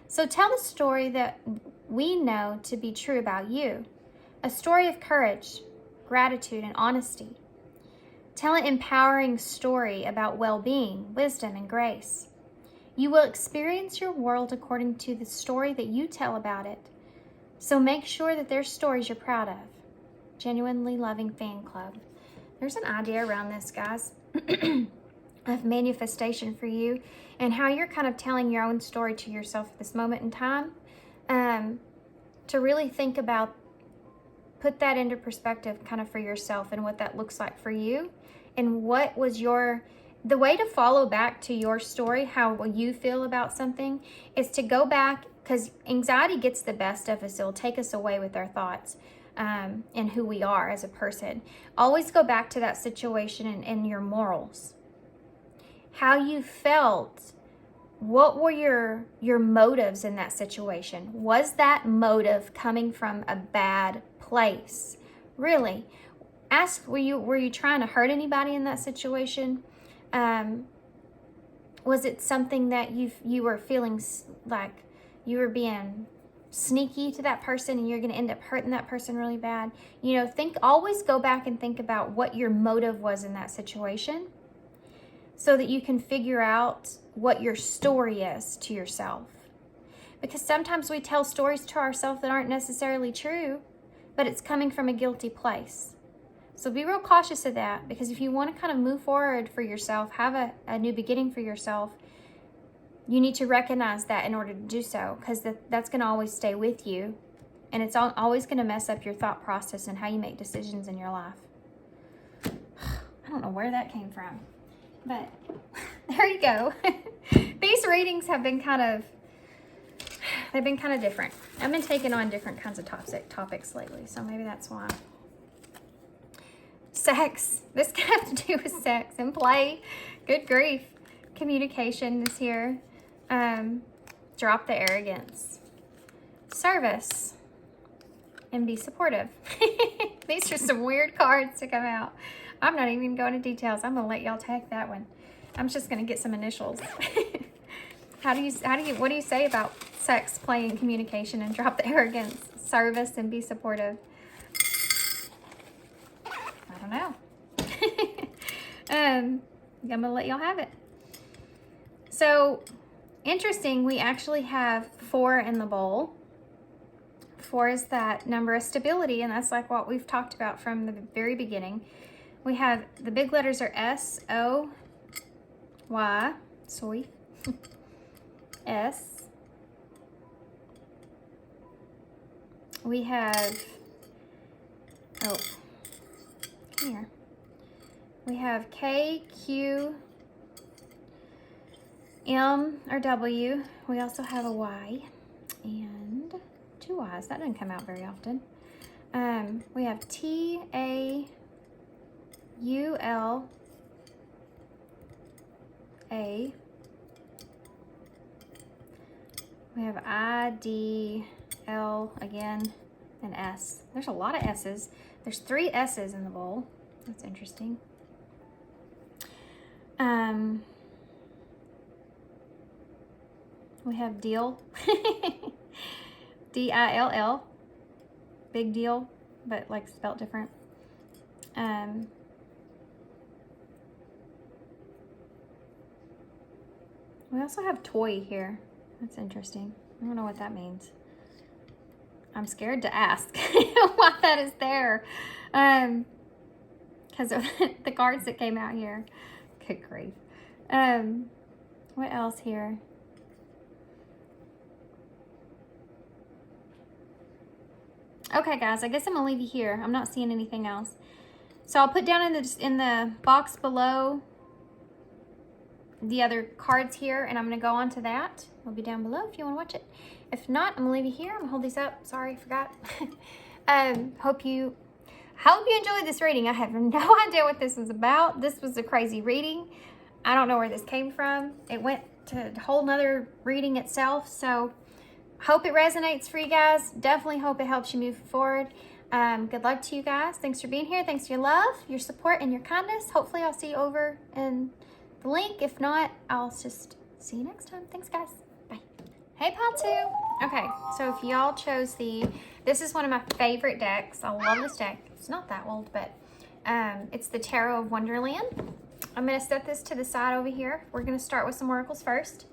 So tell the story that we know to be true about you, a story of courage, gratitude, and honesty. Tell an empowering story about well-being, wisdom, and grace. You will experience your world according to the story that you tell about it. So make sure that there's stories you're proud of. Genuinely Loving Fan Club. There's an idea around this, guys, of manifestation for you and how you're kind of telling your own story to yourself at this moment in time. To really think about, put that into perspective kind of for yourself and what that looks like for you. And what was the way to follow back to your story, how you feel about something, is to go back, because anxiety gets the best of us. It'll take us away with our thoughts and who we are as a person. Always go back to that situation and your morals. How you felt. What were your motives in that situation? Was that motive coming from a bad place? Really? Ask, were you trying to hurt anybody in that situation? Was it something that you were feeling like you were being sneaky to that person and you're going to end up hurting that person really bad? You know, always go back and think about what your motive was in that situation so that you can figure out what your story is to yourself. Because sometimes we tell stories to ourselves that aren't necessarily true, but it's coming from a guilty place. So be real cautious of that, because if you want to kind of move forward for yourself, have a new beginning for yourself, you need to recognize that in order to do so, because that's going to always stay with you, and it's always going to mess up your thought process and how you make decisions in your life. I don't know where that came from, but there you go. These readings have been they've been kind of different. I've been taking on different kinds of topics lately, so maybe that's why. Sex. This can have to do with sex and play. Good grief. Communication is here. Drop the arrogance. Service. And be supportive. These are some weird cards to come out. I'm not even going into details. I'm going to let y'all take that one. I'm just going to get some initials. What do you say about sex, play, and communication, and drop the arrogance? Service and be supportive. I don't know. I'm going to let y'all have it. So, interesting, we actually have 4 in the bowl. 4 is that number of stability, and that's like what we've talked about from the very beginning. We have, the big letters are S, O, Y, soy, S. We have, oh, come here. We have K, Q, M, or W. We also have a Y and 2 Y's. That doesn't come out very often. We have T, A, U, L, A. We have I, D, L again, and S. There's a lot of S's. There's 3 S's in the bowl. That's interesting. We have deal. D-I-L-L. Big deal, but like spelled different. We also have toy here. That's interesting. I don't know what that means. I'm scared to ask why that is there. Because of the cards that came out here. Good grief. What else here? Okay, guys, I guess I'm gonna leave you here. I'm not seeing anything else. So I'll put down in the box below the other cards here, and I'm gonna go on to that. It'll be down below if you wanna watch it. If not, I'm gonna leave you here. I'm gonna hold these up. Sorry, forgot. Hope you enjoyed this reading. I have no idea what this was about. This was a crazy reading. I don't know where this came from. It went to a whole nother reading itself. So hope it resonates for you guys. Definitely hope it helps you move forward. Good luck to you guys. Thanks for being here. Thanks for your love, your support, and your kindness. Hopefully I'll see you over in the link. If not, I'll just see you next time. Thanks, guys. Bye. Hey, Pile 2. Okay, so if y'all chose this is one of my favorite decks. I love this deck. It's not that old, but it's the Tarot of Wonderland. I'm going to set this to the side over here. We're going to start with some oracles first.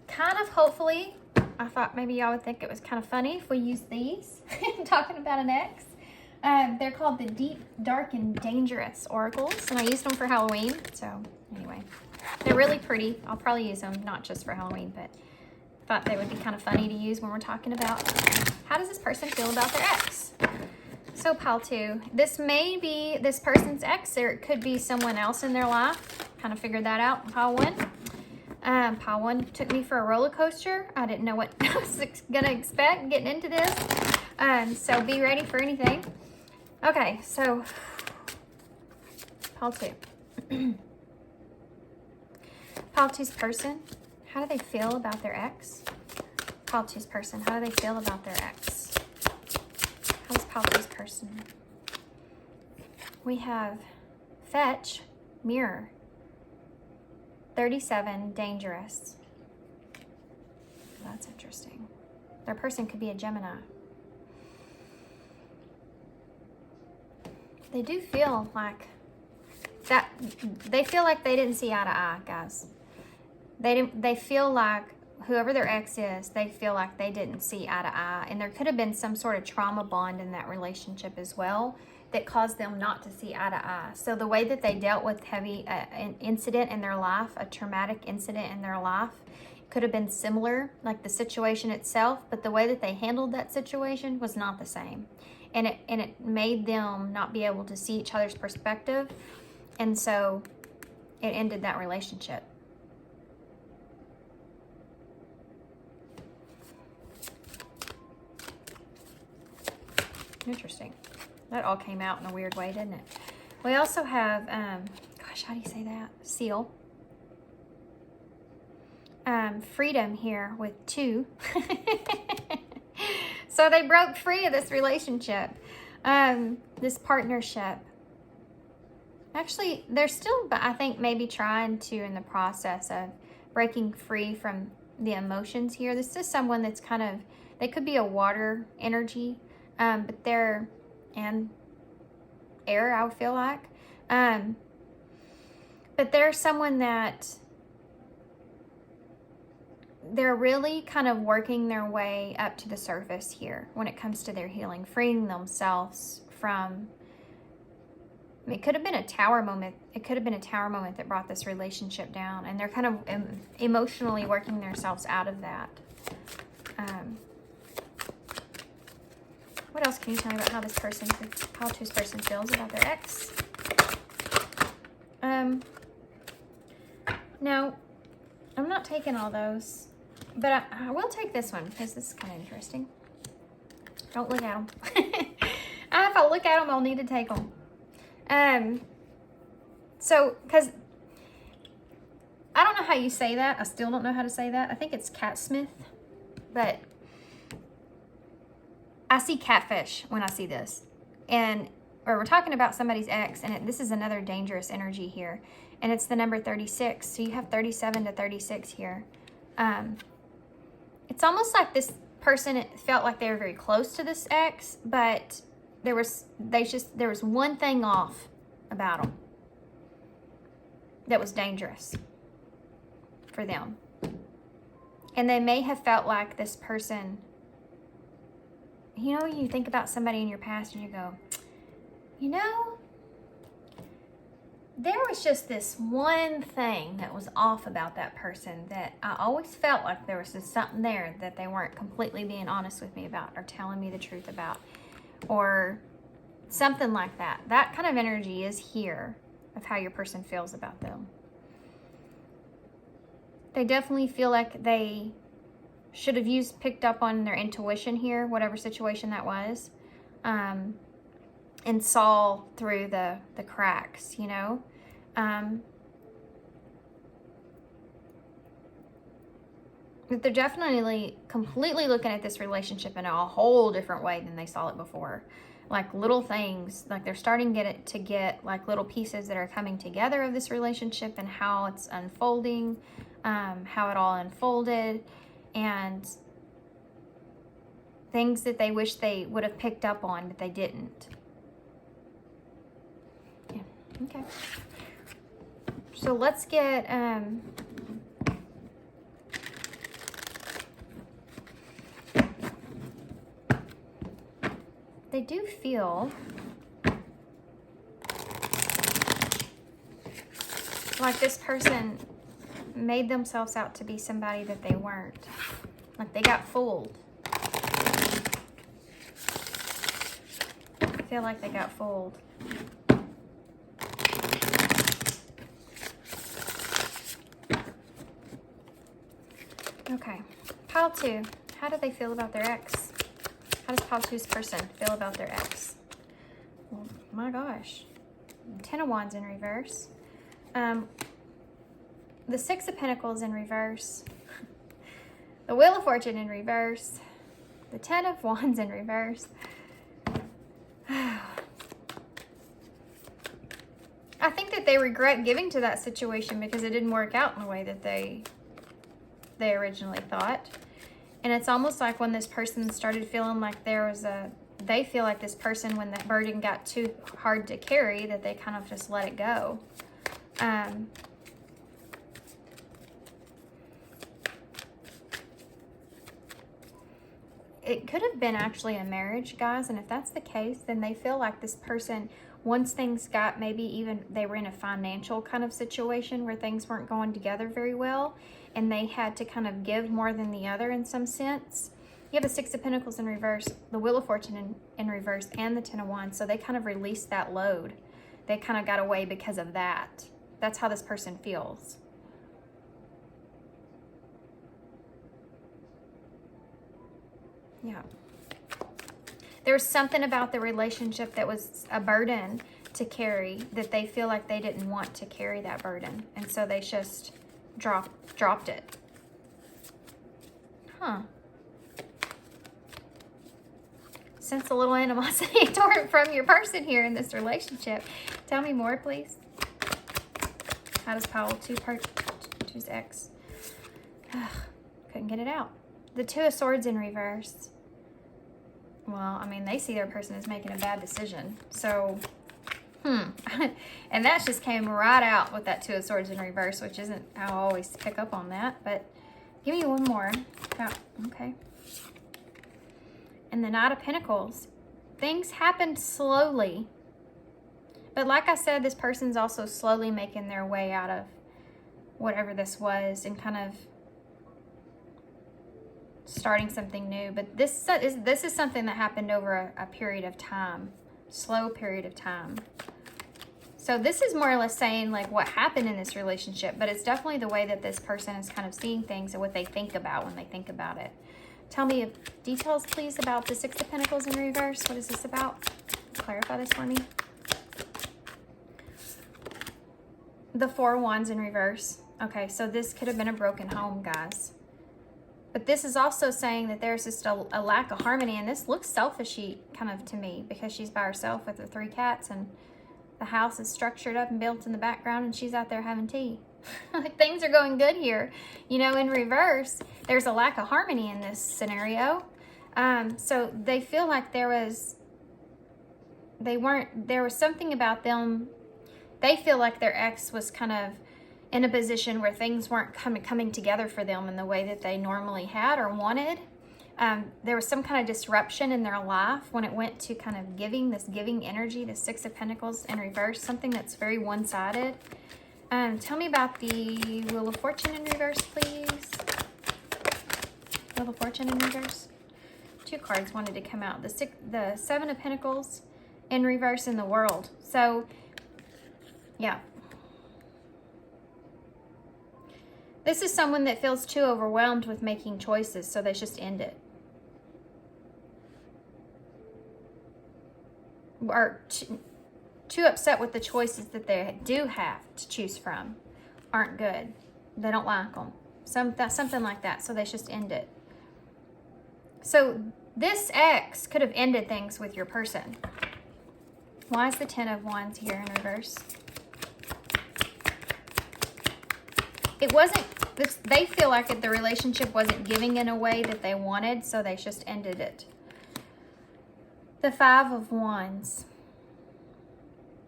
Kind of, hopefully, I thought maybe y'all would think it was kind of funny if we used these. Talking about an ex. They're called the Deep, Dark, and Dangerous Oracles, and I used them for Halloween. So anyway, they're really pretty. I'll probably use them, not just for Halloween, but thought they would be kind of funny to use when we're talking about how does this person feel about their ex. So Pile 2, this may be this person's ex, or it could be someone else in their life. Kind of figured that out in Pile 1. Pile 1 took me for a roller coaster. I didn't know what I was gonna expect getting into this. So be ready for anything. Okay, so Pile 2. Pile 2's person, how do they feel about their ex? Pile 2's person, how do they feel about their ex? How's Pile 2's person? We have Fetch, Mirror, 37, Dangerous. That's interesting. Their person could be a Gemini. They do feel like that. They feel like they didn't see eye to eye, guys. They feel like whoever their ex is, they feel like they didn't see eye to eye, and there could have been some sort of trauma bond in that relationship as well that caused them not to see eye to eye. So the way that they dealt with an incident in their life, a traumatic incident in their life, could have been similar, like the situation itself, but the way that they handled that situation was not the same. And it made them not be able to see each other's perspective, and so it ended that relationship. Interesting. That all came out in a weird way, didn't it? We also have, gosh, how do you say that? Seal. Freedom here with 2. So they broke free of this relationship, this partnership. Actually, they're still, I think, maybe trying to, in the process of breaking free from the emotions here. This is someone that's kind of, they could be a water energy, but they're, and air, I would feel like. But they're someone that they're really kind of working their way up to the surface here when it comes to their healing, freeing themselves from, I mean, it could have been a tower moment. It could have been a tower moment that brought this relationship down, and they're kind of emotionally working themselves out of that. What else can you tell me about how this person, Pile 2's person feels about their ex? No, I'm not taking all those, but I will take this one because this is kind of interesting. Don't look at them. If I look at them, I'll need to take them. So, because I don't know how you say that. I still don't know how to say that. I think it's catsmith, but I see catfish when I see this. And or we're talking about somebody's ex, and this is another dangerous energy here. And it's the number 36. So you have 37 to 36 here. It's almost like this person felt like they were very close to this ex, but there was one thing off about them that was dangerous for them. And they may have felt like this person, you know, you think about somebody in your past and you go, you know, there was just this one thing that was off about that person that I always felt like there was just something there that they weren't completely being honest with me about or telling me the truth about, or something like that. That kind of energy is here of how your person feels about them. They definitely feel like they should have picked up on their intuition here, whatever situation that was, and saw through the cracks, you know. But they're definitely completely looking at this relationship in a whole different way than they saw it before. Like little things, like they're starting to get like little pieces that are coming together of this relationship and how it's unfolding, how it all unfolded, and things that they wish they would have picked up on, but they didn't. Yeah, okay. So let's get, they do feel like this person made themselves out to be somebody that they weren't. Like they got fooled. I feel like they got fooled. Okay, pile 2. How do they feel about their ex? How does pile 2's person feel about their ex? Oh my gosh. 10 of Wands in reverse. The 6 of Pentacles in reverse. The Wheel of Fortune in reverse. The 10 of Wands in reverse. I think that they regret giving to that situation because it didn't work out in the way that they originally thought. And it's almost like when this person started feeling like they feel like this person, when that burden got too hard to carry, that they kind of just let it go. It could have been actually a marriage, guys, and if that's the case, then they feel like this person, once things got, maybe even they were in a financial kind of situation where things weren't going together very well, and they had to kind of give more than the other in some sense. You have the 6 of Pentacles in reverse, the Wheel of Fortune in reverse, and the 10 of Wands, so they kind of released that load. They kind of got away because of that. That's how this person feels. Yeah. There was something about the relationship that was a burden to carry that they feel like they didn't want to carry that burden. And so they just dropped it. Huh. Sense a little animosity from your person here in this relationship. Tell me more, please. How does pile 2's ex? Ugh, couldn't get it out. The 2 of Swords in reverse. Well, I mean, they see their person as making a bad decision. So, and that just came right out with that 2 of Swords in reverse, which isn't how I always pick up on that. But give me one more. Oh, okay. And the Knight of Pentacles. Things happened slowly. But like I said, this person's also slowly making their way out of whatever this was and kind of starting something new. But this is something that happened over a period of time, slow period of time. So this is more or less saying like what happened in this relationship, but it's definitely the way that this person is kind of seeing things and what they think about when they think about it. Tell me details, please, about the 6 of Pentacles in reverse. What is this about? Clarify this for me. The 4 of Wands in reverse. Okay, so this could have been a broken home, guys. But this is also saying that there's just a lack of harmony, and this looks selfishy kind of to me because she's by herself with her 3 cats, and the house is structured up and built in the background, and she's out there having tea. Like things are going good here. You know, in reverse, there's a lack of harmony in this scenario. So they feel like there was something about them. They feel like their ex was kind of in a position where things weren't coming together for them in the way that they normally had or wanted. There was some kind of disruption in their life when it went to kind of this giving energy, the Six of Pentacles in reverse, something that's very one-sided. Tell me about the Wheel of Fortune in reverse, please. Wheel of Fortune in reverse. Two cards wanted to come out. The Seven of Pentacles in reverse in the World. So, yeah. This is someone that feels too overwhelmed with making choices, so they just end it. Or too upset with the choices that they do have to choose from. Aren't good. They don't like them. Something like that, so they just end it. So this ex could have ended things with your person. Why is the Ten of Wands here in reverse? It wasn't, they feel like the relationship wasn't giving in a way that they wanted, so they just ended it. The Five of Wands.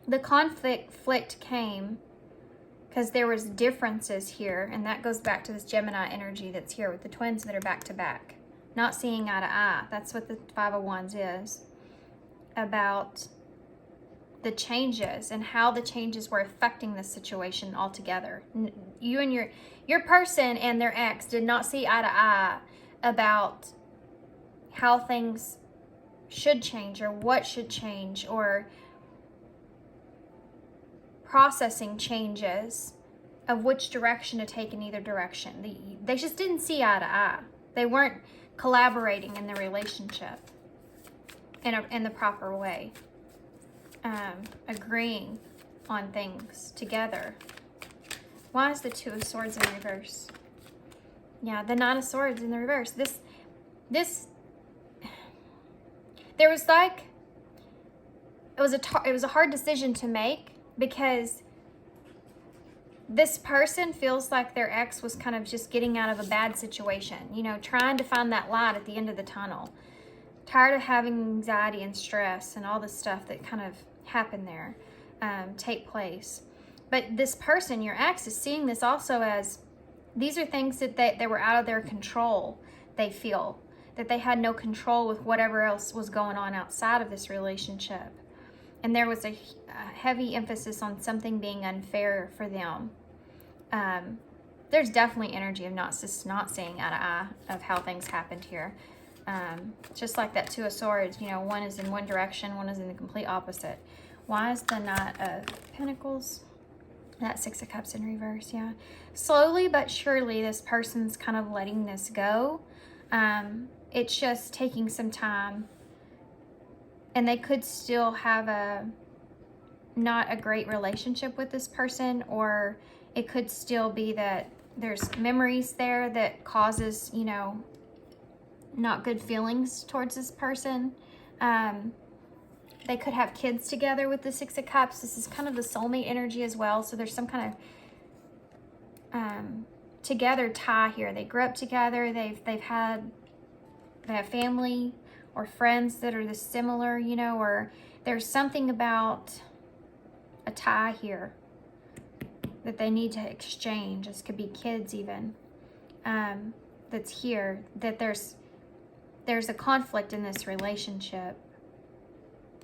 The conflict came because there was differences here, and that goes back to this Gemini energy that's here with the twins that are back to back. Not seeing eye to eye. That's what the Five of Wands is. About the changes and how the changes were affecting the situation altogether. You and your person and their ex did not see eye to eye about how things should change or what should change or processing changes of which direction to take in either direction. They just didn't see eye to eye. They weren't collaborating in the relationship in the proper way. Agreeing on things together. Why is the Two of Swords in reverse? Yeah, the Nine of Swords in the reverse. There was like, it was a hard decision to make because this person feels like their ex was kind of just getting out of a bad situation, you know, trying to find that light at the end of the tunnel. Tired of having anxiety and stress and all the stuff that kind of happened there take place. But this person, your ex, is seeing this also as these are things that they were out of their control. They feel that they had no control with whatever else was going on outside of this relationship. And there was a heavy emphasis on something being unfair for them. There's definitely energy of not seeing eye to eye of how things happened here. Just like that Two of Swords, you know, one is in one direction, one is in the complete opposite. Why is the Knight of Pentacles? That Six of Cups in reverse, yeah. Slowly but surely, this person's kind of letting this go. It's just taking some time. And they could still have not a great relationship with this person, or it could still be that there's memories there that causes, you know, not good feelings towards this person. They could have kids together with the Six of Cups. This is kind of the soulmate energy as well. So there's some kind of together tie here. They grew up together. They have family or friends that are similar, you know, or there's something about a tie here that they need to exchange. This could be kids even. That's here. That there's a conflict in this relationship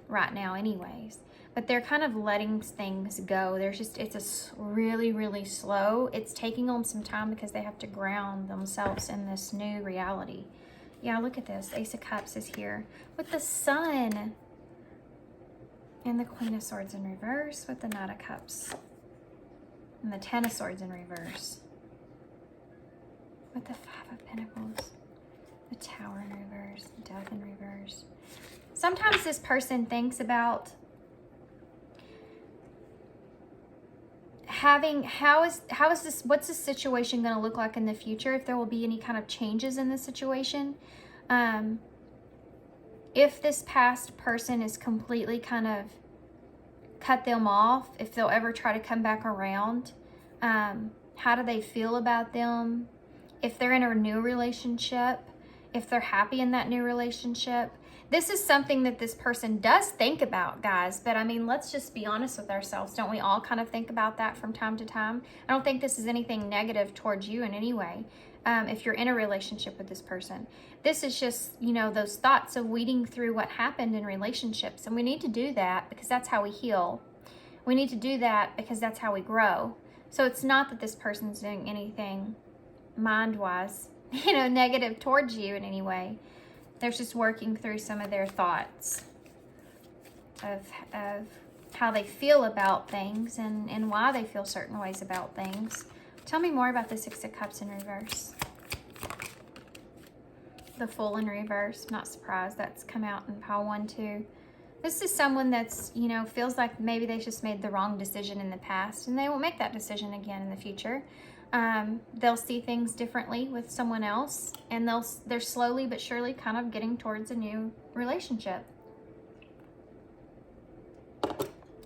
right now anyways, but they're kind of letting things go. It's really, really slow. It's taking them some time because they have to ground themselves in this new reality. Yeah, look at this. Ace of Cups is here with the Sun and the Queen of Swords in reverse with the Knight of Cups and the Ten of Swords in reverse with the Five of Pentacles, the Tower in reverse, the Death in reverse. Sometimes this person thinks about what's this situation going to look like in the future, if there will be any kind of changes in the situation. If this past person is completely kind of cut them off, if they'll ever try to come back around, how do they feel about them? If they're in a new relationship, if they're happy in that new relationship, This is something that this person does think about, guys. But I mean, let's just be honest with ourselves. Don't we all kind of think about that from time to time? I don't think this is anything negative towards you in any way. If you're in a relationship with this person, this is just, you know, those thoughts of weeding through what happened in relationships. And we need to do that because that's how we heal. We need to do that because that's how we grow. So it's not that this person's doing anything mind-wise, you know, negative towards you in any way. They're just working through some of their thoughts of how they feel about things and why they feel certain ways about things. Tell me more about the Six of Cups in reverse. The Fool in reverse. Not surprised that's come out in pile 1 too. This is someone that's, you know, feels like maybe they just made the wrong decision in the past and they won't make that decision again in the future. They'll see things differently with someone else, and they're slowly but surely kind of getting towards a new relationship.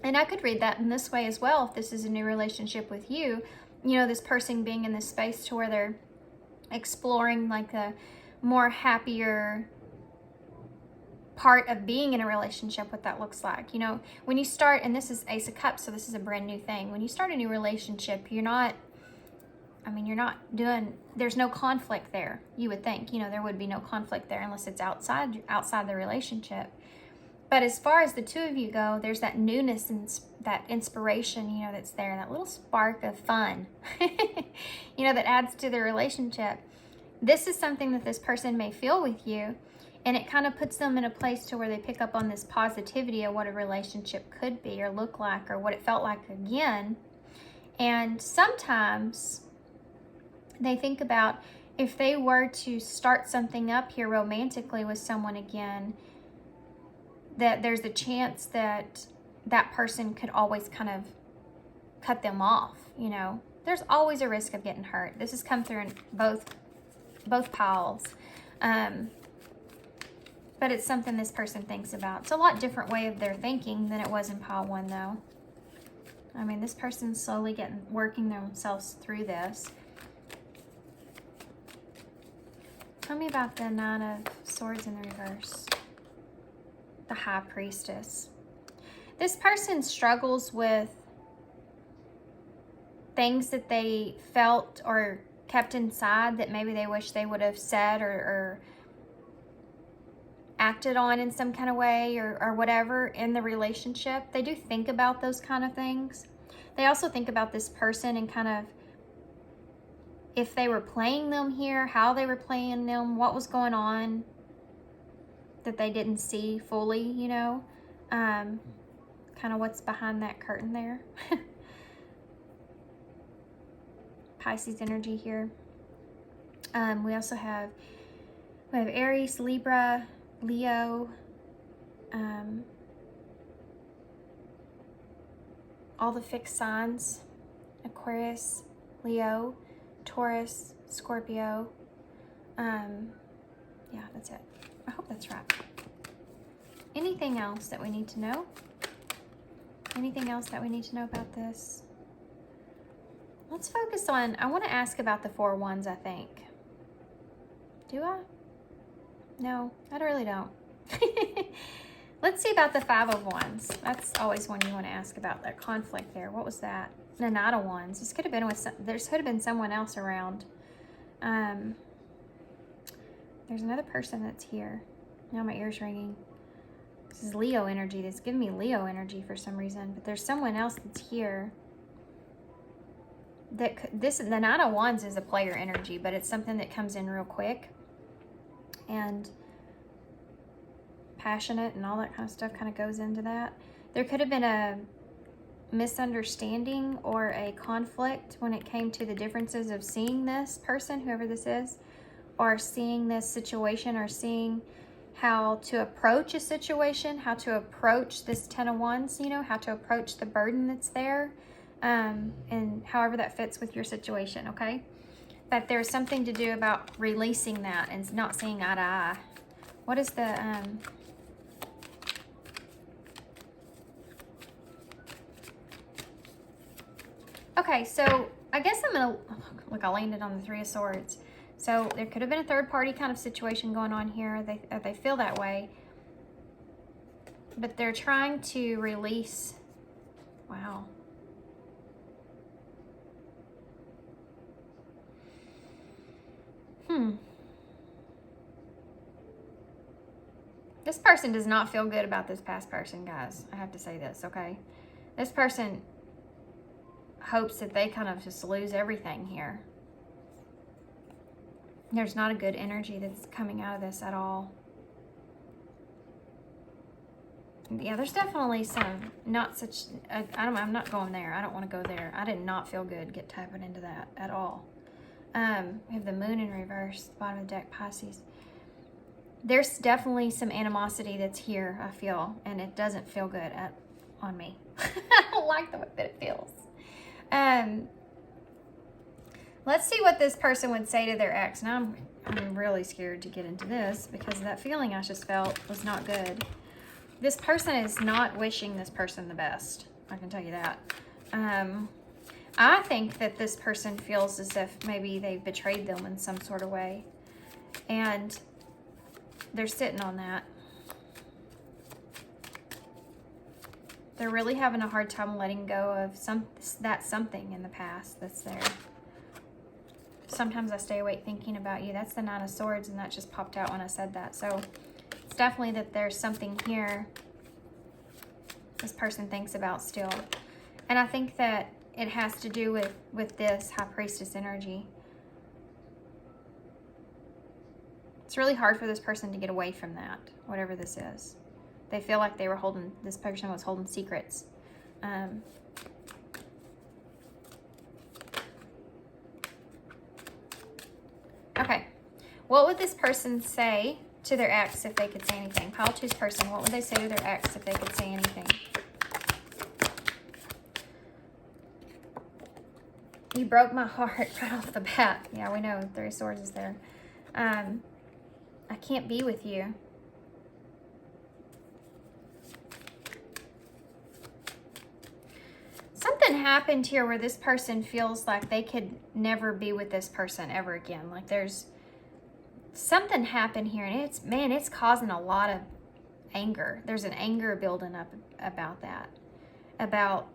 And I could read that in this way as well. If this is a new relationship with you, you know, this person being in this space to where they're exploring like a more happier part of being in a relationship, what that looks like. You know, when you start, and this is Ace of Cups, so this is a brand new thing. When you start a new relationship, you're not doing, there's no conflict there. You would think, you know, there would be no conflict there unless it's outside the relationship. But as far as the two of you go, there's that newness and that inspiration, you know, that's there, that little spark of fun, you know, that adds to the relationship. This is something that this person may feel with you, and it kind of puts them in a place to where they pick up on this positivity of what a relationship could be or look like or what it felt like again. And sometimes they think about if they were to start something up here romantically with someone again, that there's a chance that that person could always kind of cut them off, you know. There's always a risk of getting hurt. This has come through in both piles. But it's something this person thinks about. It's a lot different way of their thinking than it was in pile 1, though. I mean, this person's slowly working themselves through this. Tell me about the Nine of Swords in the reverse. The High Priestess. This person struggles with things that they felt or kept inside that maybe they wish they would have said or acted on in some kind of way or whatever in the relationship. They do think about those kind of things. They also think about this person and kind of if they were playing them here, how they were playing them, what was going on that they didn't see fully, you know, kind of what's behind that curtain there. Pisces energy here. We also have Aries, Libra, Leo, all the fixed signs, Aquarius, Leo, Taurus, Scorpio. Yeah, that's it. I hope that's right. Anything else that we need to know? Anything else that we need to know about this? Let's focus on, I want to ask about the 4 Wands, I think. Do I? No, I really don't. Let's see about the 5 of Wands. That's always one you want to ask about, that conflict there. What was that? The Knight of Wands. This could have been with there could have been someone else around. There's another person that's here. Now my ear's ringing. This is Leo energy. That's giving me Leo energy for some reason. But there's someone else that's here. The Knight of Wands is a player energy, but it's something that comes in real quick and passionate, and all that kind of stuff kind of goes into that. There could have been a misunderstanding or a conflict when it came to the differences of seeing this person, whoever this is, or seeing this situation, or seeing how to approach a situation, how to approach this 10 of Wands, you know, how to approach the burden that's there, and however that fits with your situation, okay? But there's something to do about releasing that and not seeing eye to eye. What is the, okay, so I guess I'm gonna, look, I landed on the 3 of Swords. So there could have been a third party kind of situation going on here. They feel that way. but they're trying to release. Wow. This person does not feel good about this past person, guys. I have to say this, okay? This person hopes that they kind of just lose everything here. There's not a good energy that's coming out of this at all. Yeah, there's definitely some not such, I'm not going there. I don't want to go there. I did not feel good tapping into that at all. We have the moon in reverse, bottom of the deck, Pisces. There's definitely some animosity that's here, I feel, and it doesn't feel good on me. I don't like the way that it feels. Let's see what this person would say to their ex. Now I'm really scared to get into this because that feeling I just felt was not good. This person is not wishing this person the best. I can tell you that. I think that this person feels as if maybe they betrayed them in some sort of way. And they're sitting on that. They're really having a hard time letting go of that something in the past that's there. Sometimes I stay awake thinking about you. That's the Nine of Swords, and that just popped out when I said that. So it's definitely that there's something here this person thinks about still. And I think that it has to do with this High Priestess energy. It's really hard for this person to get away from that, whatever this is. They feel like they were this person was holding secrets. Okay, what would this person say to their ex if they could say anything? Pile 2's person, what would they say to their ex if they could say anything? You broke my heart right off the bat. Yeah, we know 3 of Swords is there. I can't be with you. Something happened here where this person feels like they could never be with this person ever again. Like there's something happened here, and it's causing a lot of anger. There's an anger building up about that. About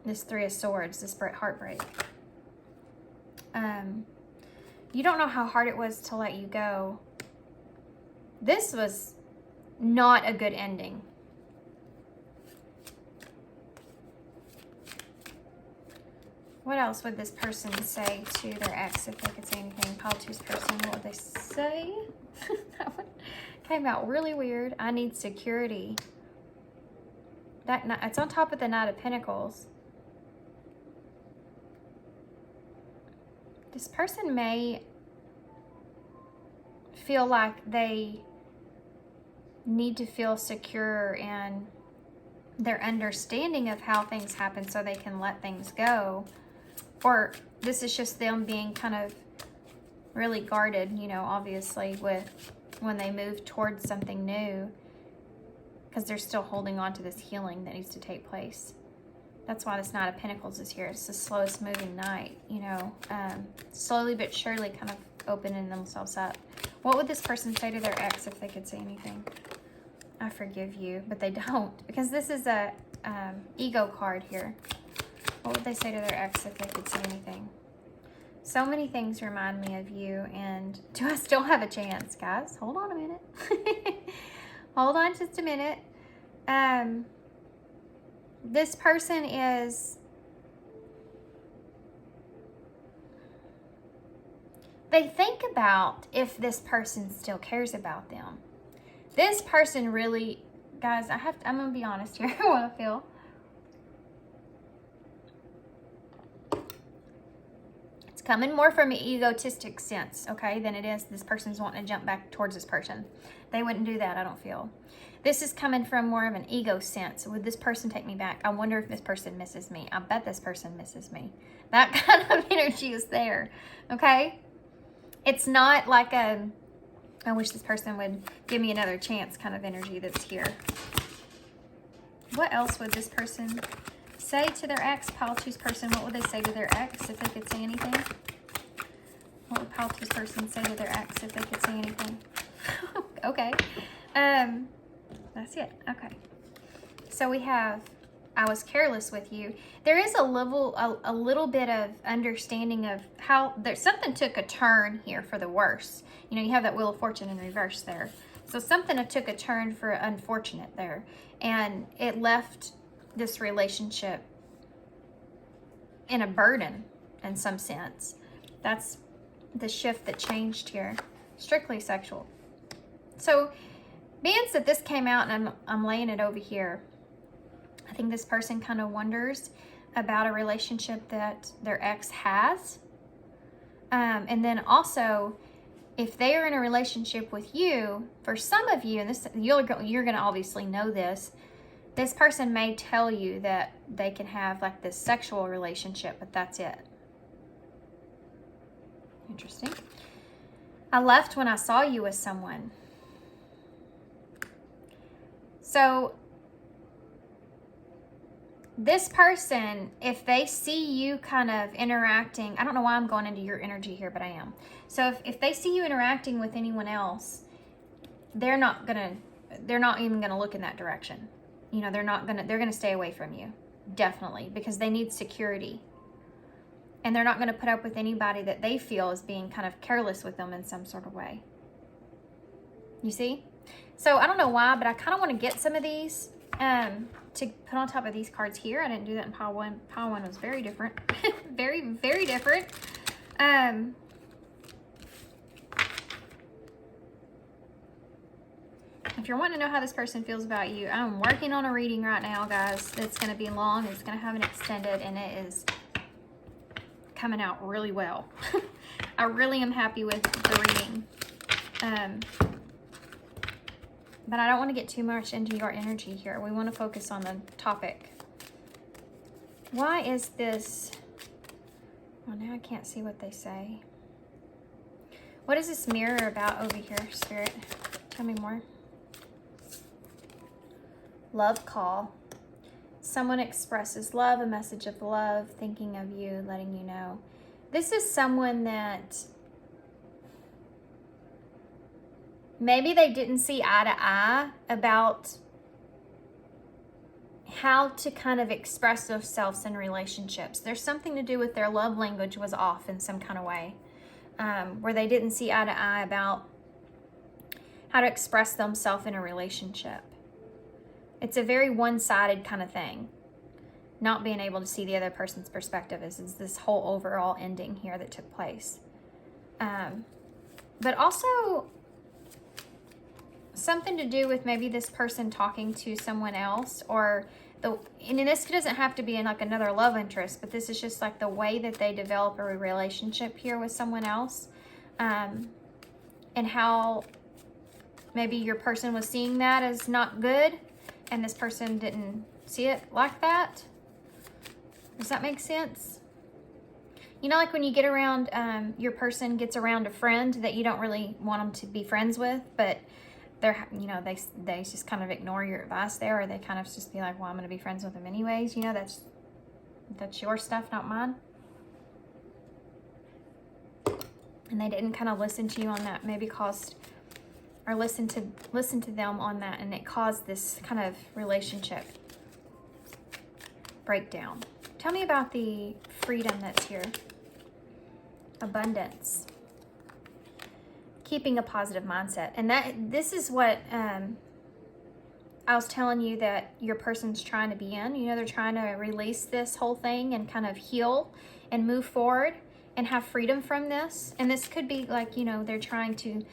this 3 of Swords, this heartbreak. You don't know how hard it was to let you go. This was not a good ending. What else would this person say to their ex if they could say anything? Pile 2's person, what would they say? That one came out really weird. I need security. It's on top of the Knight of Pentacles. This person may feel like they need to feel secure in their understanding of how things happen so they can let things go. Or this is just them being kind of really guarded, you know, obviously, with when they move towards something new, because they're still holding on to this healing that needs to take place. That's why this Knight of Pentacles is here. It's the slowest moving knight, you know, slowly but surely kind of opening themselves up. What would this person say to their ex if they could say anything? I forgive you, but they don't, because this is a ego card here. What would they say to their ex if they could say anything? So many things remind me of you, and do I still have a chance, guys? Hold on a minute. Hold on just a minute. This person is... They think about if this person still cares about them. This person really... Guys, I'm going to be honest here. What I feel. It's coming more from an egotistic sense, okay, than it is this person's wanting to jump back towards this person. They wouldn't do that, I don't feel. This is coming from more of an ego sense. Would this person take me back? I wonder if this person misses me. I bet this person misses me. That kind of energy is there, okay? It's not like a, I wish this person would give me another chance kind of energy that's here. What else would this person say to their ex? Pile 2's person, what would they say to their ex if they could say anything? What would Pile 2's person say to their ex if they could say anything? Okay. That's it. Okay. So we have, I was careless with you. There is a little bit of understanding of how there's something took a turn here for the worse. You know, you have that Wheel of Fortune in reverse there. So something took a turn for unfortunate there. And it left this relationship in a burden in some sense. That's the shift that changed here. Strictly sexual. So being that this came out and I'm laying it over here, I think this person kind of wonders about a relationship that their ex has. And then also, if they are in a relationship with you, for some of you, and this you're going to obviously know this person may tell you that they can have like this sexual relationship, but that's it. Interesting. I left when I saw you with someone. So this person, if they see you kind of interacting, I don't know why I'm going into your energy here, but I am. So if they see you interacting with anyone else, they're not even gonna look in that direction. You know, they're gonna stay away from you, definitely, because they need security. And they're not gonna put up with anybody that they feel is being kind of careless with them in some sort of way. You see? So I don't know why, but I kind of want to get some of these to put on top of these cards here. I didn't do that in pile one. Pile one was very different. Very, very different. If you're wanting to know how this person feels about you, I'm working on a reading right now, guys. It's going to be long. It's going to have an extended, and it is coming out really well. I really am happy with the reading. But I don't want to get too much into your energy here. We want to focus on the topic. Why is this? Oh, now I can't see what they say. What is this mirror about over here, Spirit? Tell me more. Love call. Someone expresses love, a message of love, thinking of you, letting you know. This is someone that maybe they didn't see eye to eye about how to kind of express themselves in relationships. There's something to do with their love language was off in some kind of way, where they didn't see eye to eye about how to express themselves in a relationship. It's a very one-sided kind of thing. Not being able to see the other person's perspective is this whole overall ending here that took place. But also something to do with maybe this person talking to someone else, and this doesn't have to be in like another love interest, but this is just like the way that they develop a relationship here with someone else, and how maybe your person was seeing that as not good, and this person didn't see it like that. Does that make sense? You know, like when you get around, your person gets around a friend that you don't really want them to be friends with, but they're, you know, they just kind of ignore your advice there, or they kind of just be like, well, I'm going to be friends with them anyways. You know, that's your stuff, not mine. And they didn't kind of listen to you on that, maybe caused, or listen to them on that, and it caused this kind of relationship breakdown. Tell me about the freedom that's here. Abundance. Keeping a positive mindset. And this is what I was telling you that your person's trying to be in. You know, they're trying to release this whole thing and kind of heal and move forward and have freedom from this. And this could be like, you know, they're trying to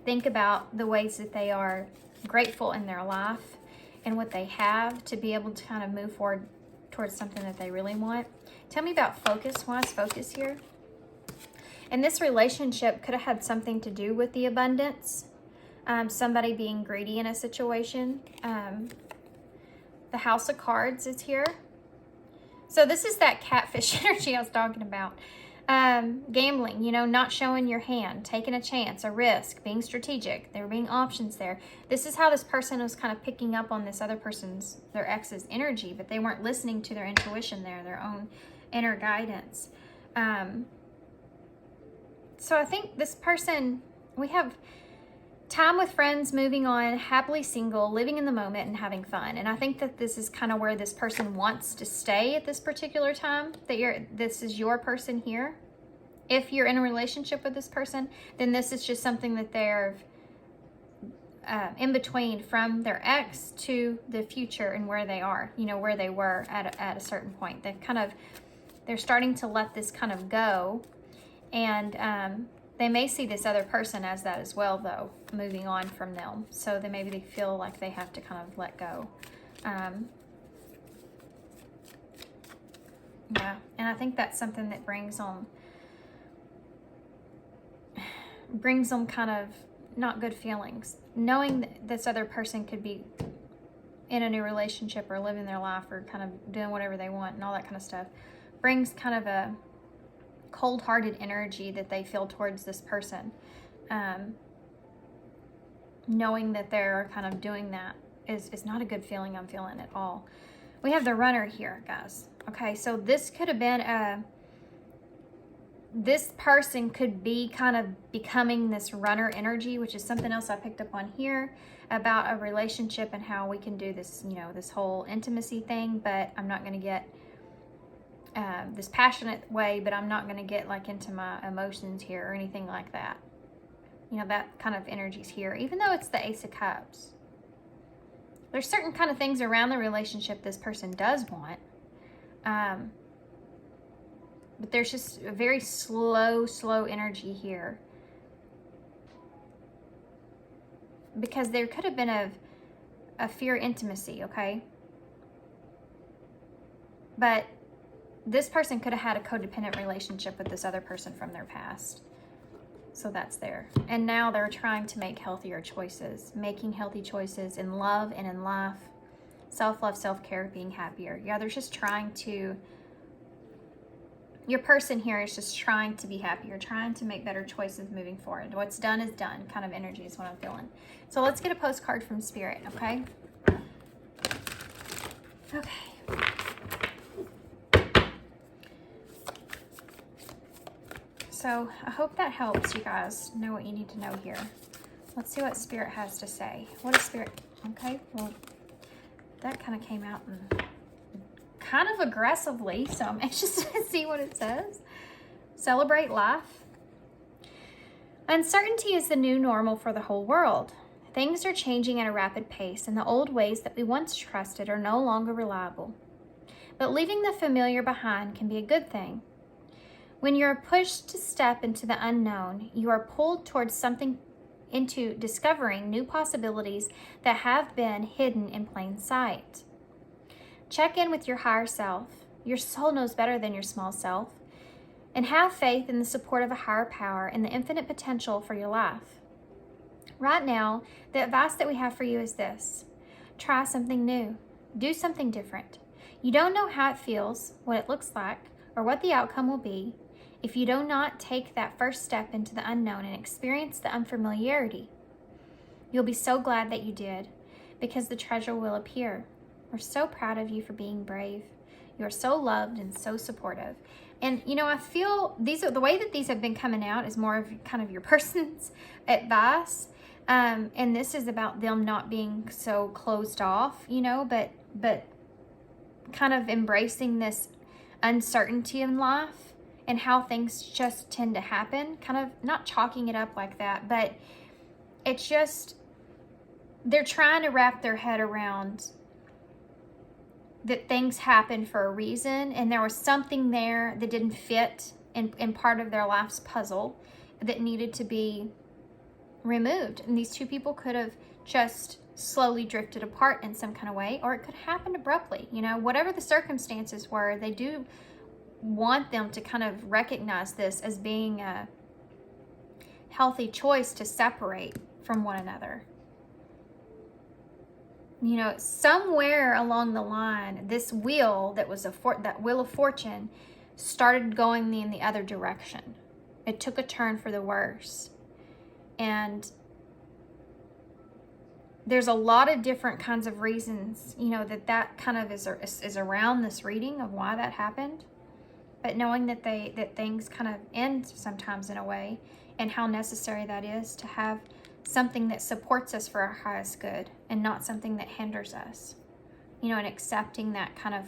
think about the ways that they are grateful in their life and what they have to be able to kind of move forward towards something that they really want. Tell me about focus. Why is focus here? And this relationship could have had something to do with the abundance. Somebody being greedy in a situation. The House of Cards is here. So this is that catfish energy I was talking about. Gambling, you know, not showing your hand, taking a chance, a risk, being strategic. There being options there. This is how this person was kind of picking up on this other person's, their ex's energy, but they weren't listening to their intuition there, their own inner guidance. So I think this person, we have time with friends, moving on, happily single, living in the moment, and having fun. And I think that this is kind of where this person wants to stay at this particular time, that this is your person here. If you're in a relationship with this person, then this is just something that they're in between from their ex to the future and where they are, where they were at a certain point. They're starting to let this kind of go. And they may see this other person as that as well, though, moving on from them. So maybe they feel like they have to kind of let go. Yeah, and I think that's something that brings them kind of not good feelings. Knowing that this other person could be in a new relationship or living their life or kind of doing whatever they want and all that kind of stuff brings kind of a cold-hearted energy that they feel towards this person. Knowing that they're kind of doing that is not a good feeling I'm feeling at all. We have the runner here, guys. Okay, so this could have been this person could be kind of becoming this runner energy, which is something else I picked up on here about a relationship and how we can do this, this whole intimacy thing, but I'm not going to get this passionate way, but I'm not going to get like into my emotions here or anything like that. That kind of energy's here, even though it's the Ace of Cups. There's certain kind of things around the relationship this person does want. But there's just a very slow energy here. Because there could have been a fear intimacy, okay? But this person could have had a codependent relationship with this other person from their past. So that's there. And now they're trying to make healthier choices. Making healthy choices in love and in life. Self-love, self-care, being happier. Yeah, they're just trying to... Your person here is just trying to be happier, trying to make better choices moving forward. What's done is done kind of energy is what I'm feeling. So let's get a postcard from Spirit, okay? Okay. So I hope that helps you guys know what you need to know here. Let's see what Spirit has to say. What is Spirit? Okay, well, that kind of came out and kind of aggressively, so I'm anxious to see what it says. Celebrate life. Uncertainty is the new normal for the whole world. Things are changing at a rapid pace, and the old ways that we once trusted are no longer reliable. But leaving the familiar behind can be a good thing. When you're pushed to step into the unknown, you are pulled towards into discovering new possibilities that have been hidden in plain sight. Check in with your higher self. Your soul knows better than your small self. And have faith in the support of a higher power and the infinite potential for your life. Right now, the advice that we have for you is this. Try something new. Do something different. You don't know how it feels, what it looks like, or what the outcome will be if you do not take that first step into the unknown and experience the unfamiliarity. You'll be so glad that you did, because the treasure will appear. We're so proud of you for being brave. You're so loved and so supportive. And, I feel the way that these have been coming out is more of kind of your person's advice. And this is about them not being so closed off, but kind of embracing this uncertainty in life and how things just tend to happen. Kind of not chalking it up like that, but it's just, they're trying to wrap their head around that things happen for a reason, and there was something there that didn't fit in part of their life's puzzle that needed to be removed. And these two people could have just slowly drifted apart in some kind of way, or it could have happened abruptly. Whatever the circumstances were, they do want them to kind of recognize this as being a healthy choice to separate from one another. Somewhere along the line, this wheel that was that wheel of fortune started going in the other direction. It took a turn for the worse. And there's a lot of different kinds of reasons, that kind of is around this reading of why that happened. But knowing that things kind of end sometimes in a way, and how necessary that is to have something that supports us for our highest good and not something that hinders us. You know, and accepting that kind of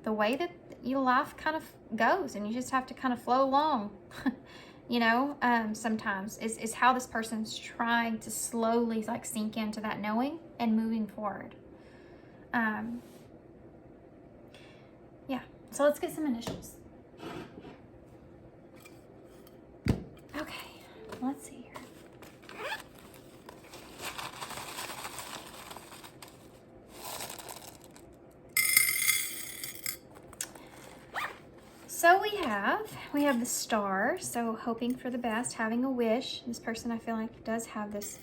the way that your life kind of goes, and you just have to kind of flow along. You know, sometimes is how this person's trying to slowly like sink into that knowing and moving forward. Yeah, so let's get some initials. Okay, let's see here. So we have the star, so hoping for the best, having a wish. This person I feel like does have this,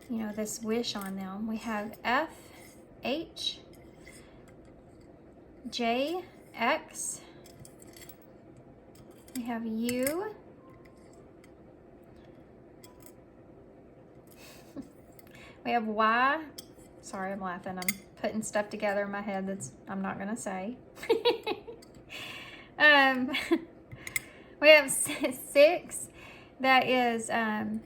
you know, this wish on them. We have F, H, J, X. We have U. We have Y. Sorry, I'm laughing. I'm putting stuff together in my head that's I'm not gonna say. We have 6. That is the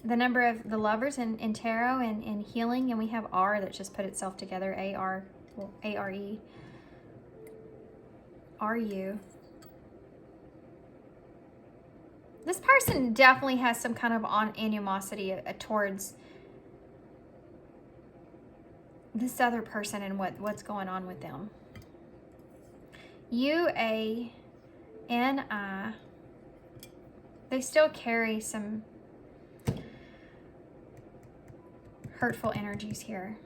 number of the lovers in tarot and healing, and we have R that just put itself together. A-R, well, A-R-E. R-U. This person definitely has some kind of animosity towards this other person and what's going on with them. U-A-N-I. They still carry some hurtful energies here.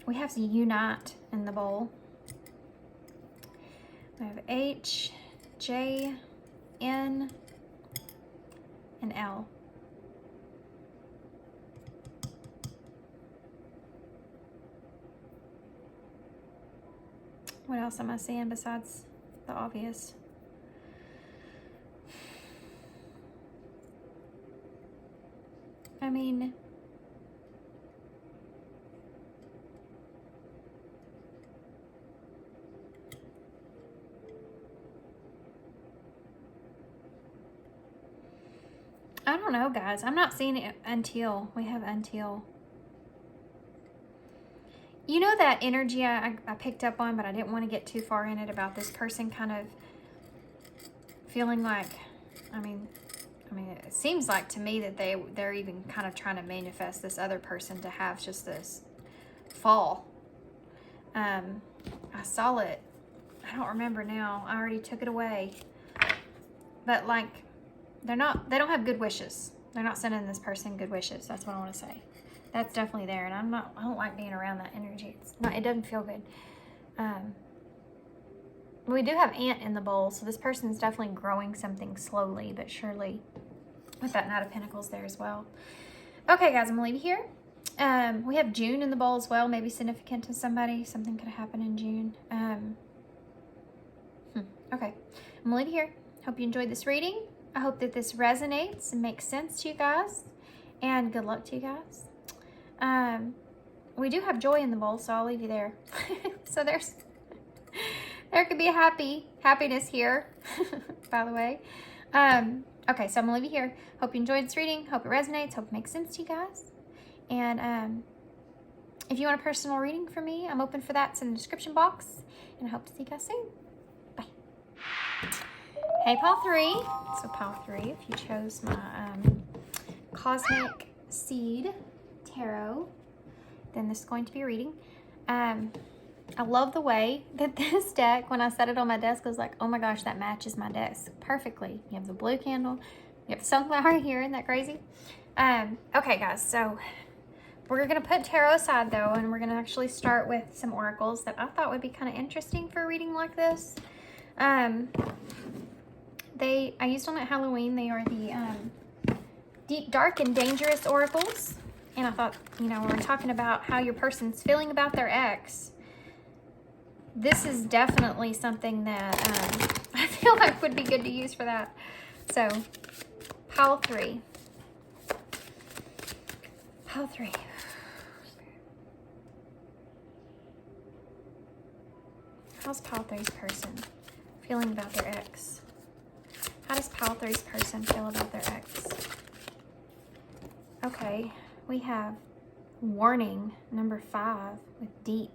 We have the unite in the bowl. We have H, J, N, and L. What else am I seeing besides the obvious? I mean, I don't know, guys. I'm not seeing it until we have until. You know that energy I picked up on, but I didn't want to get too far in it about this person kind of feeling like, I mean, it seems like to me that they're even kind of trying to manifest this other person to have just this fall. I saw it. I don't remember now. I already took it away. But like, they don't have good wishes. They're not sending this person good wishes. That's what I want to say. That's definitely there, and I don't like being around that energy. It doesn't feel good. We do have Ant in the bowl, so this person is definitely growing something slowly but surely with that Knight of Pentacles there as well. Okay, guys, I'm gonna leave you here. We have June in the bowl as well, maybe significant to somebody. Something could happen in June. Okay, I'm gonna leave you here. Hope you enjoyed this reading. I hope that this resonates and makes sense to you guys, and good luck to you guys. We do have joy in the bowl, so I'll leave you there. So there could be a happiness here, by the way. Okay, so I'm gonna leave you here. Hope you enjoyed this reading. Hope it resonates. Hope it makes sense to you guys. And if you want a personal reading from me, I'm open for that. It's in the description box. And I hope to see you guys soon. Bye. Hey, pile 3. So pile 3, if you chose my Cosmic Seed Tarot, then this is going to be a reading. I love the way that this deck, when I set it on my desk, I was like, oh my gosh, that matches my desk perfectly. You have the blue candle, you have the sunflower here, isn't that crazy? Okay, guys, so we're going to put tarot aside, though, and we're going to actually start with some oracles that I thought would be kind of interesting for a reading like this. I used them at Halloween. They are the Deep, Dark, and Dangerous oracles. And I thought, you know, when we're talking about how your person's feeling about their ex, this is definitely something that I feel like would be good to use for that. So, pile 3. Pile 3. How's pile 3's person feeling about their ex? How does pile 3's person feel about their ex? Okay, we have warning, number 5, with deep.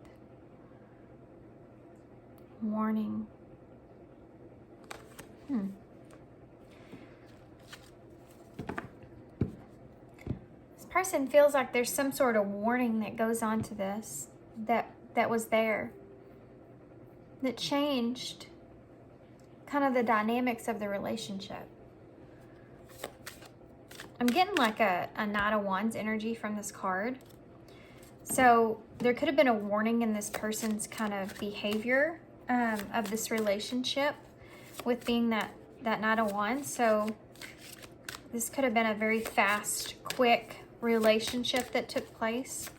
Warning. This person feels like there's some sort of warning that goes on to this, that was there, that changed kind of the dynamics of the relationship. I'm getting like a Knight of Wands energy from this card. So there could have been a warning in this person's kind of behavior of this relationship with being that Knight of Wands. So this could have been a very fast, quick relationship that took place.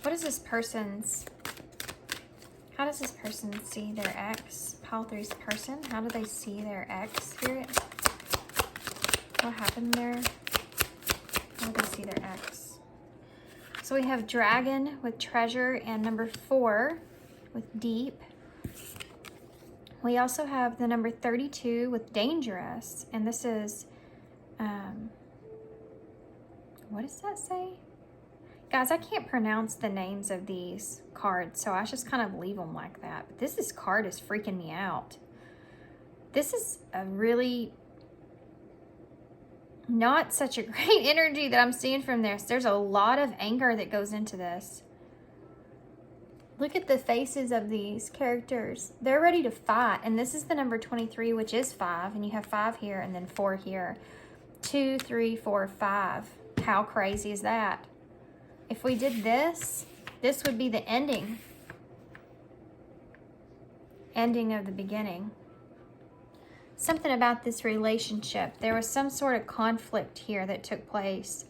What is this person's, how does this person see their ex? Pile 3's person, how do they see their ex, Spirit? What happened there? How do they see their ex? So we have Dragon with Treasure and number 4 with Deep. We also have the number 32 with Dangerous, and this is, what does that say? Guys, I can't pronounce the names of these cards, so I just kind of leave them like that. But this card is freaking me out. This is a really not such a great energy that I'm seeing from this. There's a lot of anger that goes into this. Look at the faces of these characters. They're ready to fight. And this is the number 23, which is 5. And you have 5 here and then 4 here. 2, 3, 4, 5. How crazy is that? If we did this, this would be the ending. Ending of the beginning. Something about this relationship. There was some sort of conflict here that took place.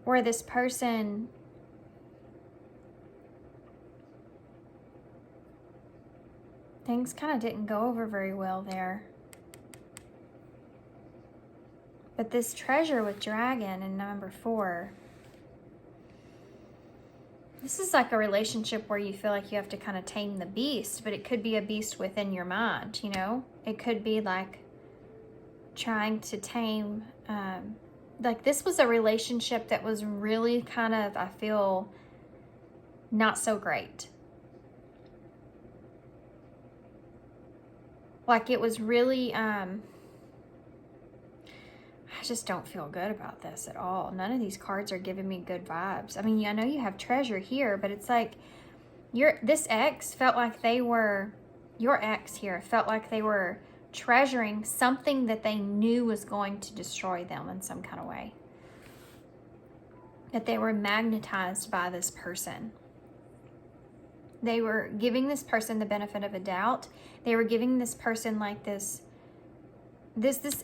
Where this person... things kind of didn't go over very well there. But this Treasure with Dragon and number 4, this is like a relationship where you feel like you have to kind of tame the beast, but it could be a beast within your mind, you know? It could be like trying to tame, like this was a relationship that was really kind of, I feel, not so great. Like it was really, I just don't feel good about this at all. None of these cards are giving me good vibes. I mean, I know you have Treasure here, but it's like this ex felt like they were, your ex here felt like they were treasuring something that they knew was going to destroy them in some kind of way. That they were magnetized by this person. They were giving this person the benefit of a doubt. They were giving this person like this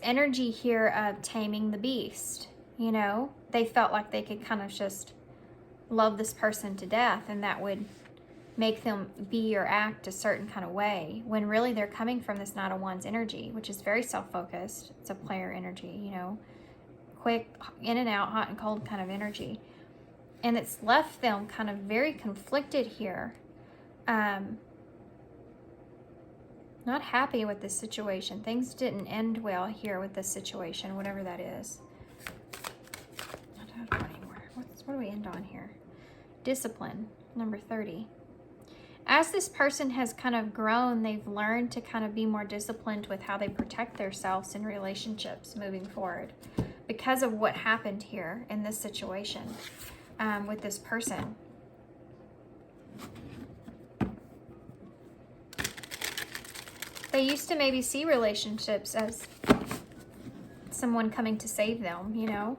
energy here of taming the beast, you know? They felt like they could kind of just love this person to death and that would make them be or act a certain kind of way, when really they're coming from this Knight of Wands energy, which is very self-focused. It's a player energy, you know? Quick, in and out, hot and cold kind of energy. And it's left them kind of very conflicted here. Not happy with this situation. Things didn't end well here with this situation, whatever that is. I don't know anymore. What do we end on here? Discipline, number 30. As this person has kind of grown, they've learned to kind of be more disciplined with how they protect themselves in relationships moving forward because of what happened here in this situation with this person. They used to maybe see relationships as someone coming to save them, you know?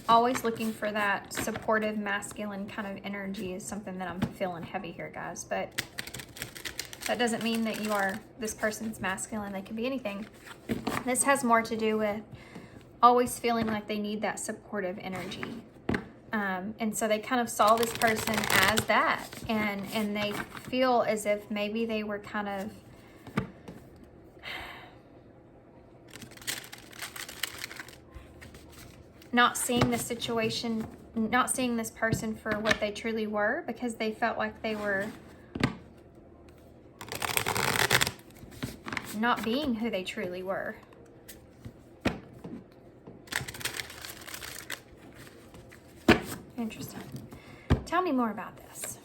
Always looking for that supportive, masculine kind of energy is something that I'm feeling heavy here, guys. But that doesn't mean that this person's masculine. They could be anything. This has more to do with always feeling like they need that supportive energy. And so they kind of saw this person as that, and they feel as if maybe they were kind of not seeing the situation, not seeing this person for what they truly were, because they felt like they were not being who they truly were. Interesting. Tell me more about this.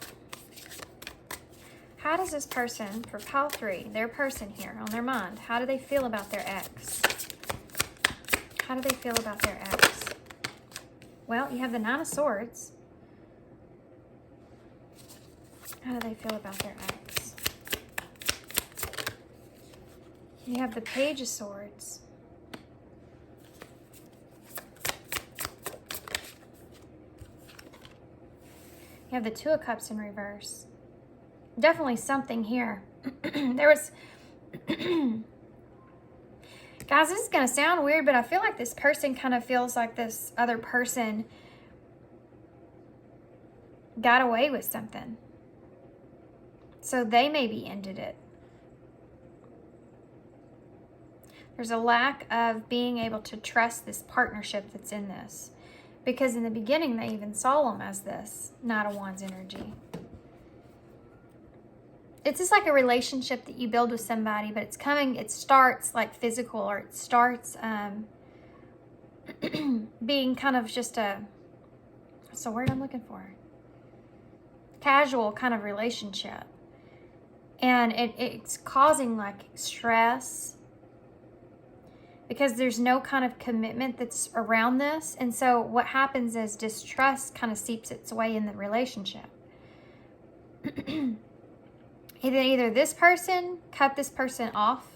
How does this person, for pile 3, their person here on their mind, how do they feel about their ex? How do they feel about their ex? Well, you have the 9 of Swords. How do they feel about their ex? You have the Page of Swords. You have the 2 of Cups in reverse. Definitely something here. There was... Guys, this is going to sound weird, but I feel like this person kind of feels like this other person got away with something. So they maybe ended it. There's a lack of being able to trust this partnership that's in this. Because in the beginning, they even saw them as this Knight of Wands energy. It's just like a relationship that you build with somebody, but it starts like physical, or it starts being kind of just what's the word I'm looking for? Casual kind of relationship. And it's causing like stress because there's no kind of commitment that's around this. And so what happens is distrust kind of seeps its way in the relationship. Either this person cut this person off,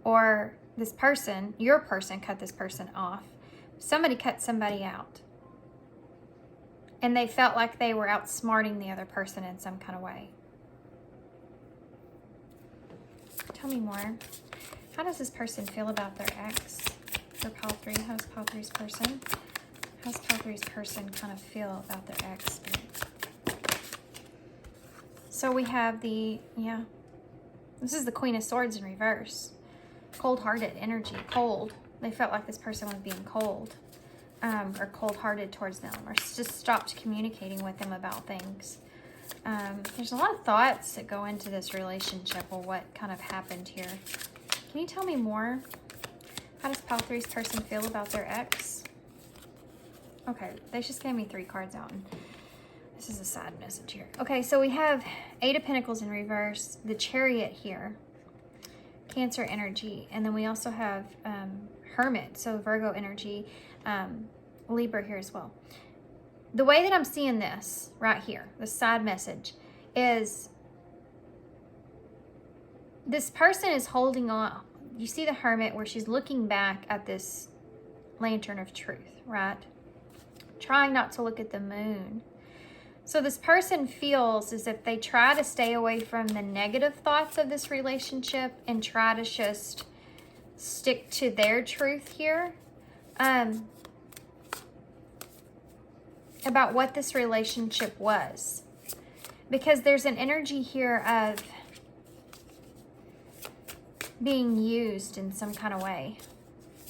or this person, your person, cut this person off. Somebody cut somebody out. And they felt like they were outsmarting the other person in some kind of way. Tell me more. How does this person feel about their ex? For pile 3, how's pile 3's person? How's pile 3's person kind of feel about their ex? So we have this is the Queen of Swords in reverse. Cold-hearted energy, cold. They felt like this person was being cold, or cold-hearted towards them, or just stopped communicating with them about things. There's a lot of thoughts that go into this relationship, or what kind of happened here. Can you tell me more? How does pile 3's person feel about their ex? Okay, they just gave me 3 cards out. This is a side message here. Okay, so we have 8 of Pentacles in reverse, the Chariot here, Cancer energy, and then we also have Hermit, so Virgo energy, Libra here as well. The way that I'm seeing this right here, the side message, is this person is holding on. You see the Hermit where she's looking back at this lantern of truth, right? Trying not to look at the moon. So this person feels as if they try to stay away from the negative thoughts of this relationship and try to just stick to their truth here. About what this relationship was. Because there's an energy here of being used in some kind of way.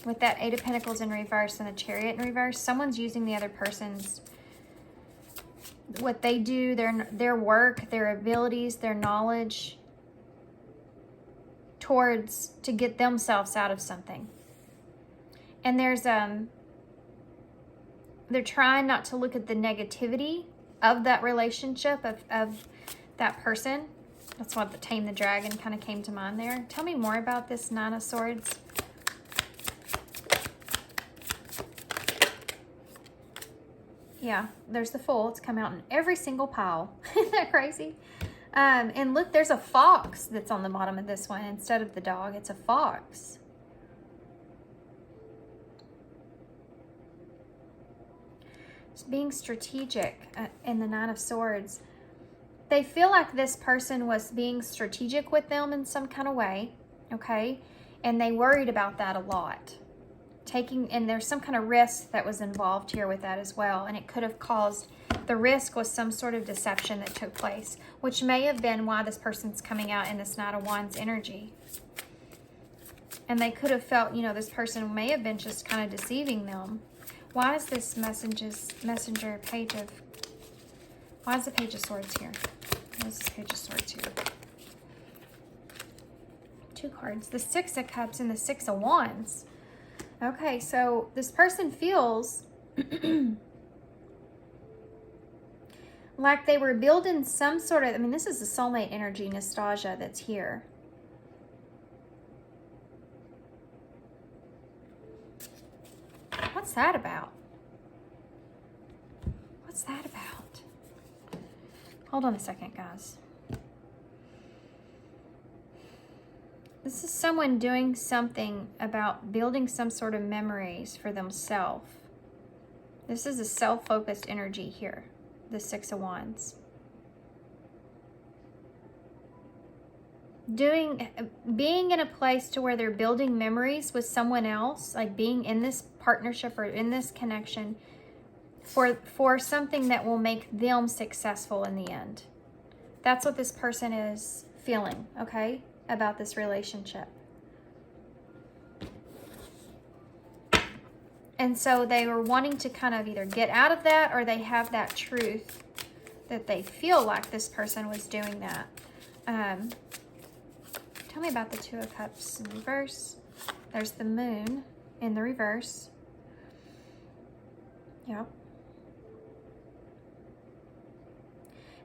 With that 8 of Pentacles in reverse and the Chariot in reverse, someone's using the other person's, what they do, their work, their abilities, their knowledge, to get themselves out of something. And there's they're trying not to look at the negativity of that relationship, of that person. That's why the Tame the Dragon kind of came to mind there. Tell me more about this 9 of Swords. Yeah, there's the Fool. It's come out in every single pile. Isn't that crazy? And look, there's a fox that's on the bottom of this one. Instead of the dog, it's a fox. Just being strategic in the 9 of Swords. They feel like this person was being strategic with them in some kind of way, okay? And they worried about that a lot. And there's some kind of risk that was involved here with that as well. And it could have caused, the risk was some sort of deception that took place, which may have been why this person's coming out in this Knight of Wands energy. And they could have felt, this person may have been just kind of deceiving them. Why is this messenger page of, why is the Page of Swords here? Why is this Page of Swords here? two cards, the Six of Cups and the Six of Wands. Okay, so this person feels like they were building some sort of, I mean, this is the soulmate energy, nostalgia that's here. What's that about? What's that about? Hold on a second, guys. This is someone doing something about building some sort of memories for themselves. This is a self-focused energy here, the Six of Wands. Being in a place to where they're building memories with someone else, like being in this partnership or in this connection for something that will make them successful in the end. That's what this person is feeling, okay, about this relationship. And so they were wanting to kind of either get out of that, or they have that truth that they feel like this person was doing that. Tell me about the Two of Cups in reverse. There's the Moon in the reverse. Yep.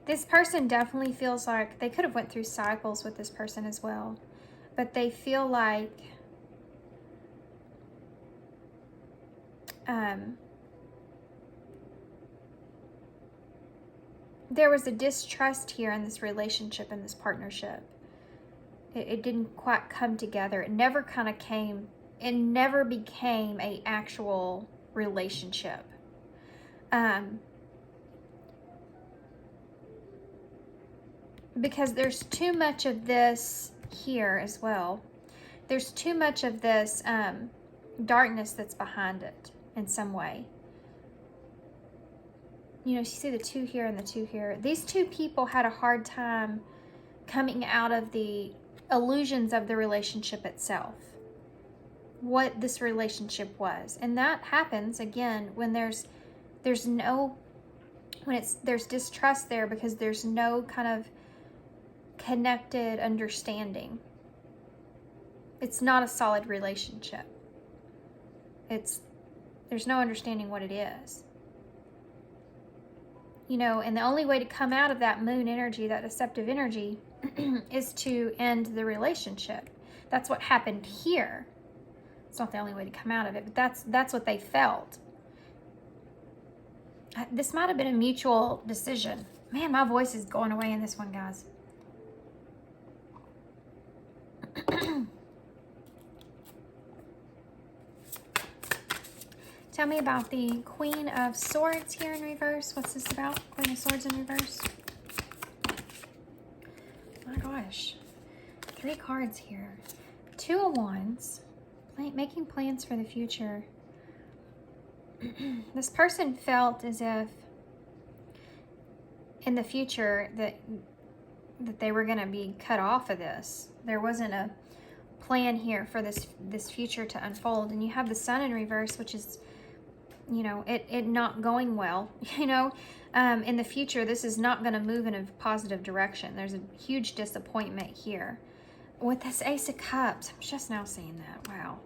This person definitely feels like they could have went through cycles with this person as well, but they feel like there was a distrust here in this relationship, in this partnership. It didn't quite come together. It never kind of came, it never became an actual relationship. Because there's too much of this here as well. There's too much of this darkness that's behind it in some way. You know, you see the two here and the two here. These two people had a hard time coming out of the illusions of the relationship itself, what this relationship was. And that happens again when there's distrust there, because there's no kind of connected understanding. It's not a solid relationship. There's no understanding what it is. You know, and the only way to come out of that moon energy, that deceptive energy, is to end the relationship. That's what happened here. It's not the only way to come out of it, but that's what they felt. This might have been a mutual decision. Man, my voice is going away in this one, guys. Tell me about the Queen of Swords here in reverse. What's this about? Queen of Swords in reverse. My gosh. 3 cards here. 2 of Wands. Making plans for the future. This person felt as if in the future that they were going to be cut off of this. There wasn't a plan here for this future to unfold. And you have the Sun in reverse, which is, you know, it not going well. You know, in the future, this is not going to move in a positive direction. There's a huge disappointment here. With this Ace of Cups, I'm just now seeing that. Wow.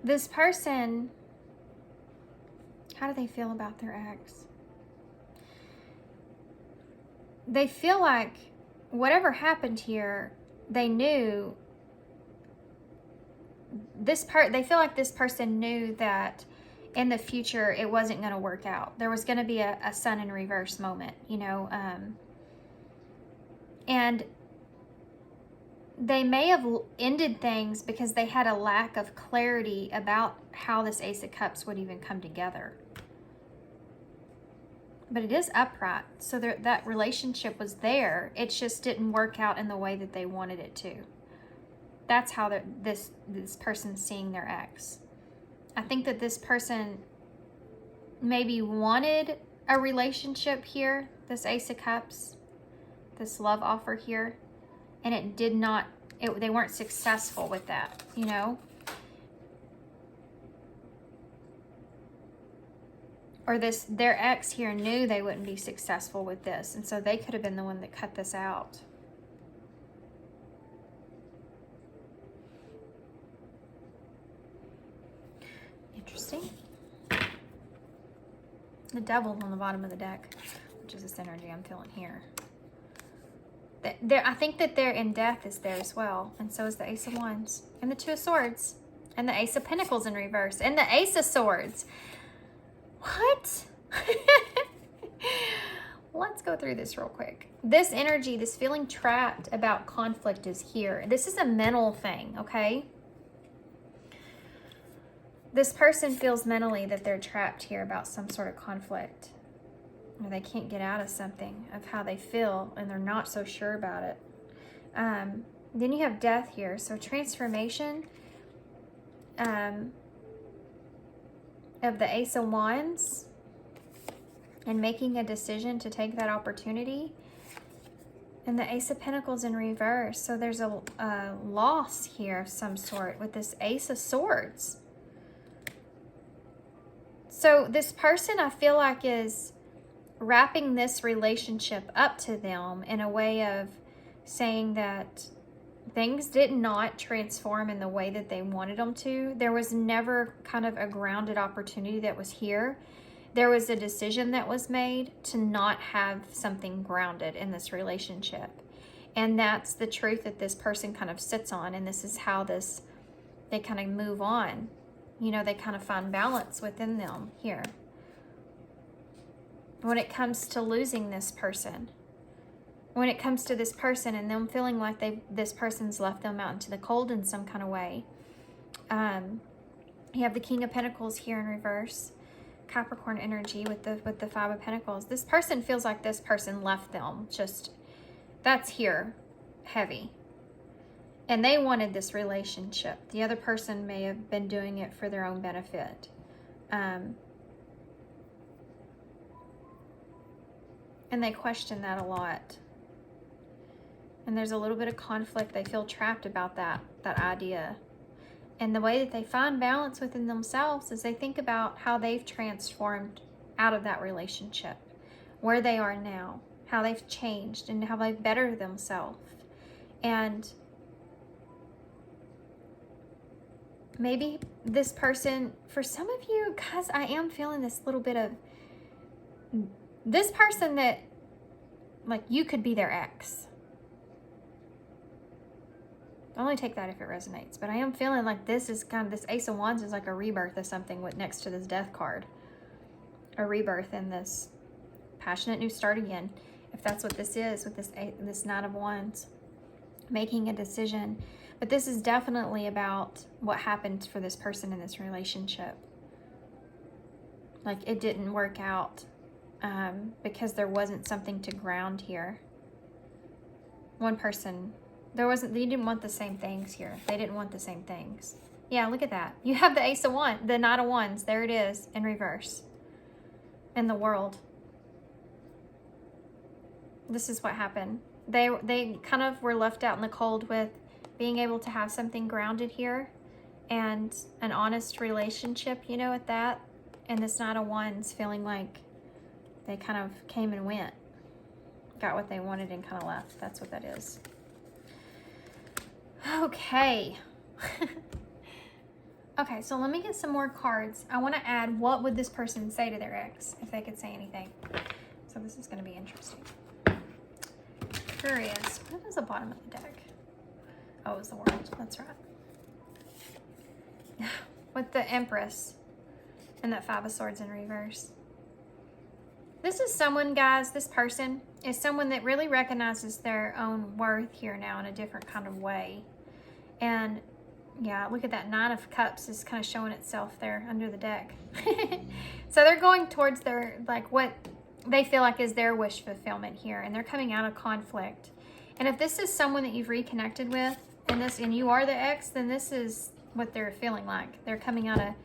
This person, how do they feel about their ex? They feel like whatever happened here, they knew they feel like this person knew that in the future it wasn't going to work out. There was going to be a Sun in reverse moment, you know, and they may have ended things because they had a lack of clarity about how this Ace of Cups would even come together. But it is upright, so that relationship was there. It just didn't work out in the way that they wanted it to. That's how this person's seeing their ex. I think that this person maybe wanted a relationship here, this Ace of Cups, this love offer here, and it did not, they weren't successful with that, you know? or their ex here knew they wouldn't be successful with this, and so they could have been the one that cut this out. Interesting. The devil's on the bottom of the deck, which is this energy I'm feeling here. I think that they're in death is there as well, and so is the Ace of Wands, and the Two of Swords, and the Ace of Pentacles in reverse, and the Ace of Swords. What? Let's go through this real quick. This energy, this feeling trapped about conflict is here. This is a mental thing, okay? This person feels mentally that they're trapped here about some sort of conflict, or they can't get out of something, of how they feel, and they're not so sure about it. Then you have death here, so transformation of the Ace of Wands, and making a decision to take that opportunity, and the Ace of Pentacles in reverse. So there's a loss here of some sort with this Ace of Swords. So this person, I feel like, is wrapping this relationship up to them in a way of saying that things did not transform in the way that they wanted them to. There was never kind of a grounded opportunity that was here. There was a decision that was made to not have something grounded in this relationship. And that's the truth that this person kind of sits on. And this is how they kind of move on. You know, they kind of find balance within them here. When it comes to losing this person, when it comes to this person and them feeling like this person's left them out into the cold in some kind of way. You have the King of Pentacles here in reverse, Capricorn energy with the Five of Pentacles. This person feels like this person left them. Just, that's here, heavy. And they wanted this relationship. The other person may have been doing it for their own benefit. And they question that a lot. And there's a little bit of conflict. They feel trapped about that idea. And the way that they find balance within themselves is they think about how they've transformed out of that relationship, where they are now, how they've changed, and how they've bettered themselves. And maybe this person, for some of you, guys, I am feeling this little bit of this person that, like, you could be their ex. Only take that if it resonates. But I am feeling like this is kind of, this Ace of Wands is like a rebirth of something with next to this Death card. A rebirth in this passionate new start again. If that's what this is with this Knight of Wands. Making a decision. But this is definitely about what happened for this person in this relationship. Like, it didn't work out because there wasn't something to ground here. One person, they didn't want the same things here. They didn't want the same things. Yeah, look at that. You have the Ace of Wands, the Knight of Wands. There it is in reverse. In the World. This is what happened. They kind of were left out in the cold with being able to have something grounded here and an honest relationship, you know, at that. And this Knight of Wands feeling like they kind of came and went. Got what they wanted and kind of left. That's what that is. Okay. Okay, so let me get some more cards. I want to add, what would this person say to their ex if they could say anything? So this is going to be interesting. Curious. What is the bottom of the deck? Oh, it's the World. That's right. With the Empress and that Five of Swords in reverse. This is someone, guys, this person is someone that really recognizes their own worth here now in a different kind of way. And yeah, look at that Nine of Cups is kind of showing itself there under the deck. So they're going towards their, like, what they feel like is their wish fulfillment here. And they're coming out of conflict. And if this is someone that you've reconnected with, and you are the ex, then this is what they're feeling like. They're coming out of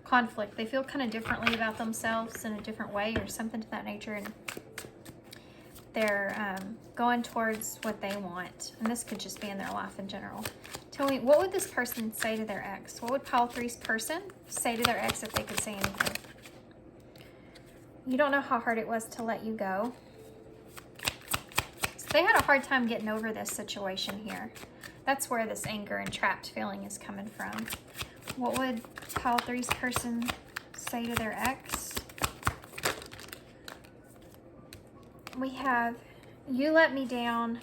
conflict. They feel kind of differently about themselves in a different way or something to that nature. And they're going towards what they want. And this could just be in their life in general. Tell me, what would this person say to their ex? What would Pile 3's person say to their ex if they could say anything? You don't know how hard it was to let you go. So they had a hard time getting over this situation here. That's where this anger and trapped feeling is coming from. What would pile 3's person say to their ex? We have, you let me down.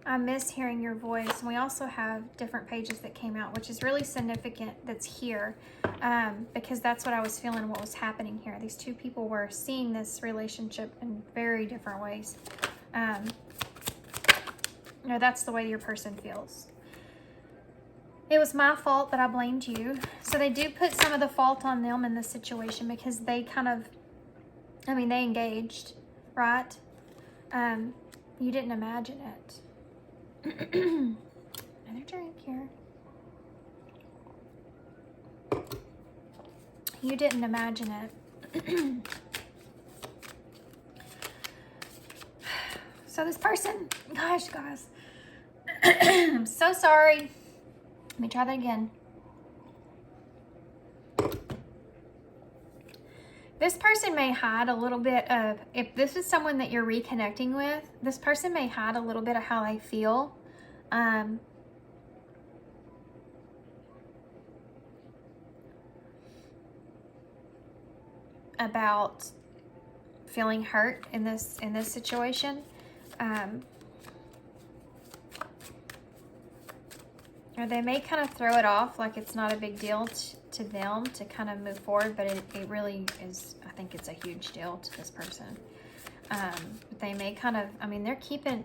I miss hearing your voice. And we also have different pages that came out, which is really significant that's here, because that's what I was feeling, what was happening here. These two people were seeing this relationship in very different ways. No, that's the way your person feels. It was my fault that I blamed you. So they do put some of the fault on them in this situation because they kind of, I mean, they engaged, right? You didn't imagine it. Another drink here. You didn't imagine it. So this person, gosh, guys, I'm so sorry. Let me try that again. This person may hide a little bit of, if this is someone that you're reconnecting with, this person may hide a little bit of how they feel. About feeling hurt in this situation. Or they may kind of throw it off like it's not a big deal to them to kind of move forward, but it really is. I think it's a huge deal to this person. But they may kind of, I mean, they're keeping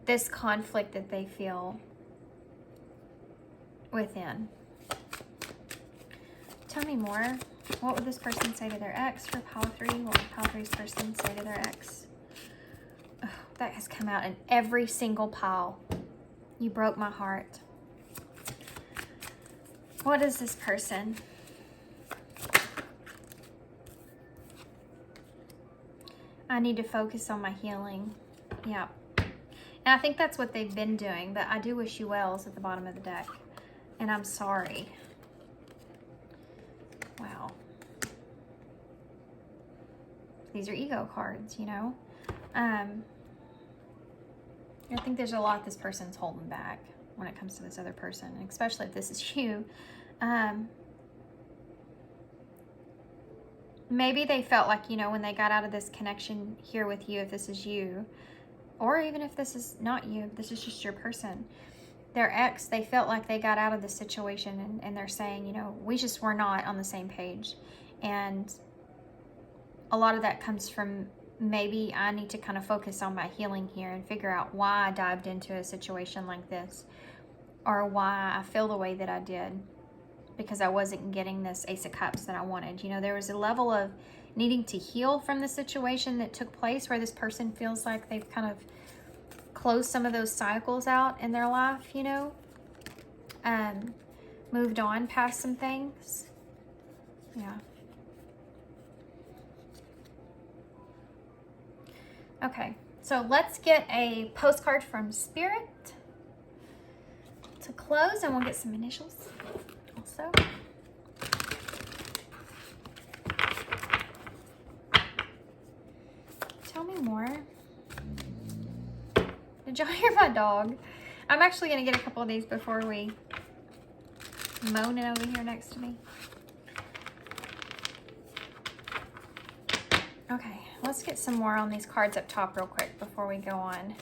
this conflict that they feel within. Tell me more. What would this person say to their ex for pile 3? What would pile 3's person say to their ex? Oh, that has come out in every single pile. You broke my heart. What is this person? I need to focus on my healing. Yeah. And I think that's what they've been doing, but I do wish you well is at the bottom of the deck. And I'm sorry. Wow. These are ego cards, you know. I think there's a lot this person's holding back when it comes to this other person, especially if this is you. Maybe they felt like, you know, when they got out of this connection here with you, if this is you, or even if this is not you, this is just your person, their ex, they felt like they got out of the situation and they're saying, you know, we just were not on the same page. And a lot of that comes from maybe I need to kind of focus on my healing here and figure out why I dived into a situation like this, or why I feel the way that I did, because I wasn't getting this Ace of Cups that I wanted. You know, there was a level of needing to heal from the situation that took place where this person feels like they've kind of closed some of those cycles out in their life, you know, moved on past some things. Yeah. Okay, so let's get a postcard from Spirit to close, and we'll get some initials also. Tell me more. Did y'all hear my dog? I'm actually going to get a couple of these before we moaning over here next to me. Okay, let's get some more on these cards up top real quick before we go on.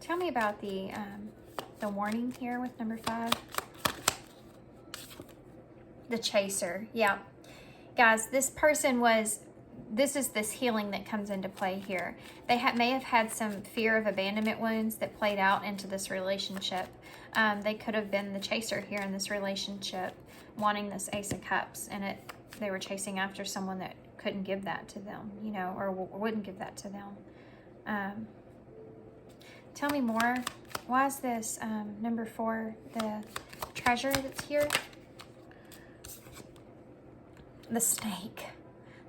Tell me about the warning here with number 5. The chaser. Yeah. Guys, this person was, this is this healing that comes into play here. They may have had some fear of abandonment wounds that played out into this relationship. They could have been the chaser here in this relationship, wanting this Ace of Cups, and they were chasing after someone that couldn't give that to them, you know, or wouldn't give that to them. Tell me more. Why is this number 4 the treasure that's here? The snake.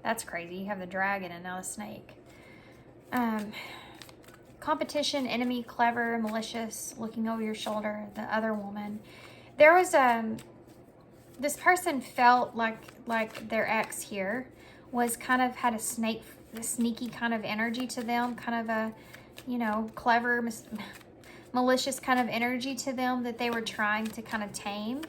That's crazy. You have the dragon and now the snake. Competition, enemy, clever, malicious, looking over your shoulder, the other woman. There was this person felt like their ex here was kind of had a sneaky kind of energy to them, kind of a, you know, clever, malicious kind of energy to them that they were trying to kind of tame,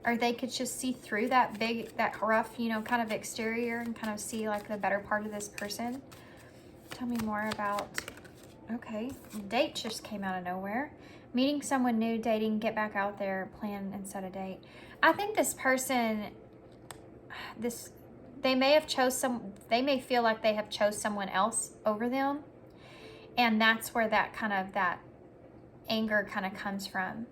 or they could just see through that rough, you know, kind of exterior and kind of see like the better part of this person. Tell me more about, okay, date just came out of nowhere. Meeting someone new, dating, get back out there, plan and set a date. I think this person, they may feel like they have chose someone else over them. And that's where that anger kind of comes from.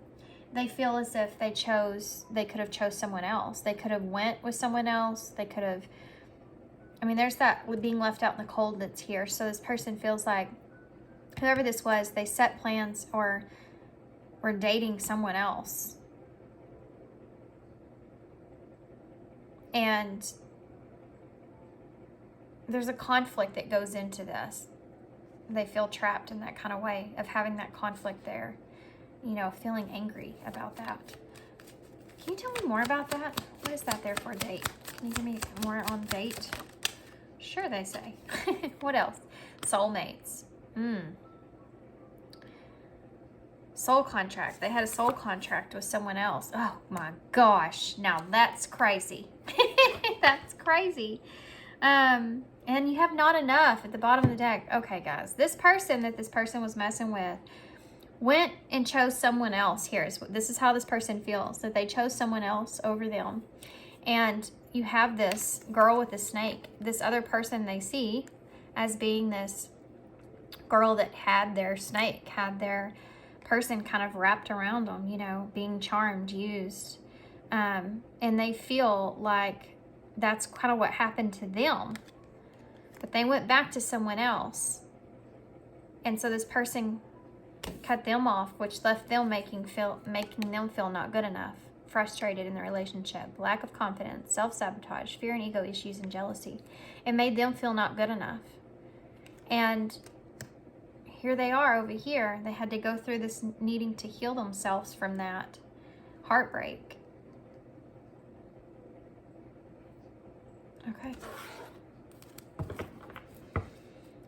They feel as if they could have chose someone else. They could have went with someone else. They could have, I mean, there's that with being left out in the cold that's here. So this person feels like whoever this was, they set plans or were dating someone else. And there's a conflict that goes into this. They feel trapped in that kind of way of having that conflict there. You know, feeling angry about that. Can you tell me more about that? What is that there for, date? Can you give me more on date? Sure, they say. What else? Soulmates. Soul contract. They had a soul contract with someone else. Oh my gosh. Now that's crazy. That's crazy. And you have not enough at the bottom of the deck. Okay, guys. This person was messing with went and chose someone else. This is how this person feels, that they chose someone else over them. And you have this girl with a snake. This other person they see as being this girl that had their snake, had their person kind of wrapped around them, you know, being charmed, used. And they feel like that's kind of what happened to them. But they went back to someone else. And so this person cut them off, which left them making them feel not good enough, frustrated in the relationship, lack of confidence, self-sabotage, fear and ego issues, and jealousy. It made them feel not good enough. And here they are over here. They had to go through this needing to heal themselves from that heartbreak. Okay.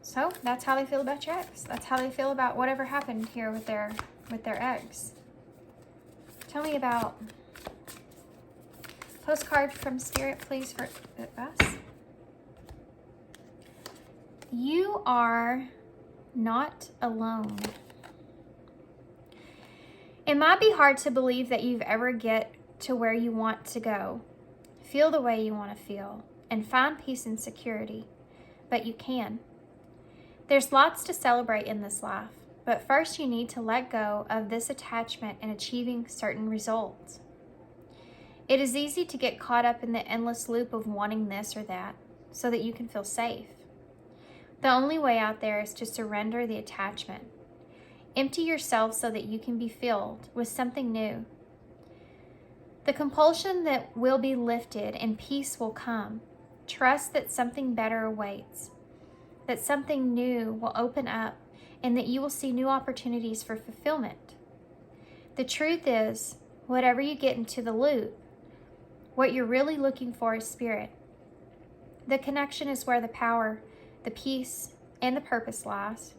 So that's how they feel about your ex. That's how they feel about whatever happened here with their ex. Tell me about postcard from Spirit, please, for us. You are not alone. It might be hard to believe that you've ever get to where you want to go, feel the way you want to feel, and find peace and security, but you can. There's lots to celebrate in this life, but first you need to let go of this attachment in achieving certain results. It is easy to get caught up in the endless loop of wanting this or that so that you can feel safe. The only way out there is to surrender the attachment. Empty yourself so that you can be filled with something new. The compulsion that will be lifted and peace will come. Trust that something better awaits, that something new will open up, and that you will see new opportunities for fulfillment. The truth is, whatever you get into the loop, what you're really looking for is spirit. The connection is where the power, the peace, and the purpose lies.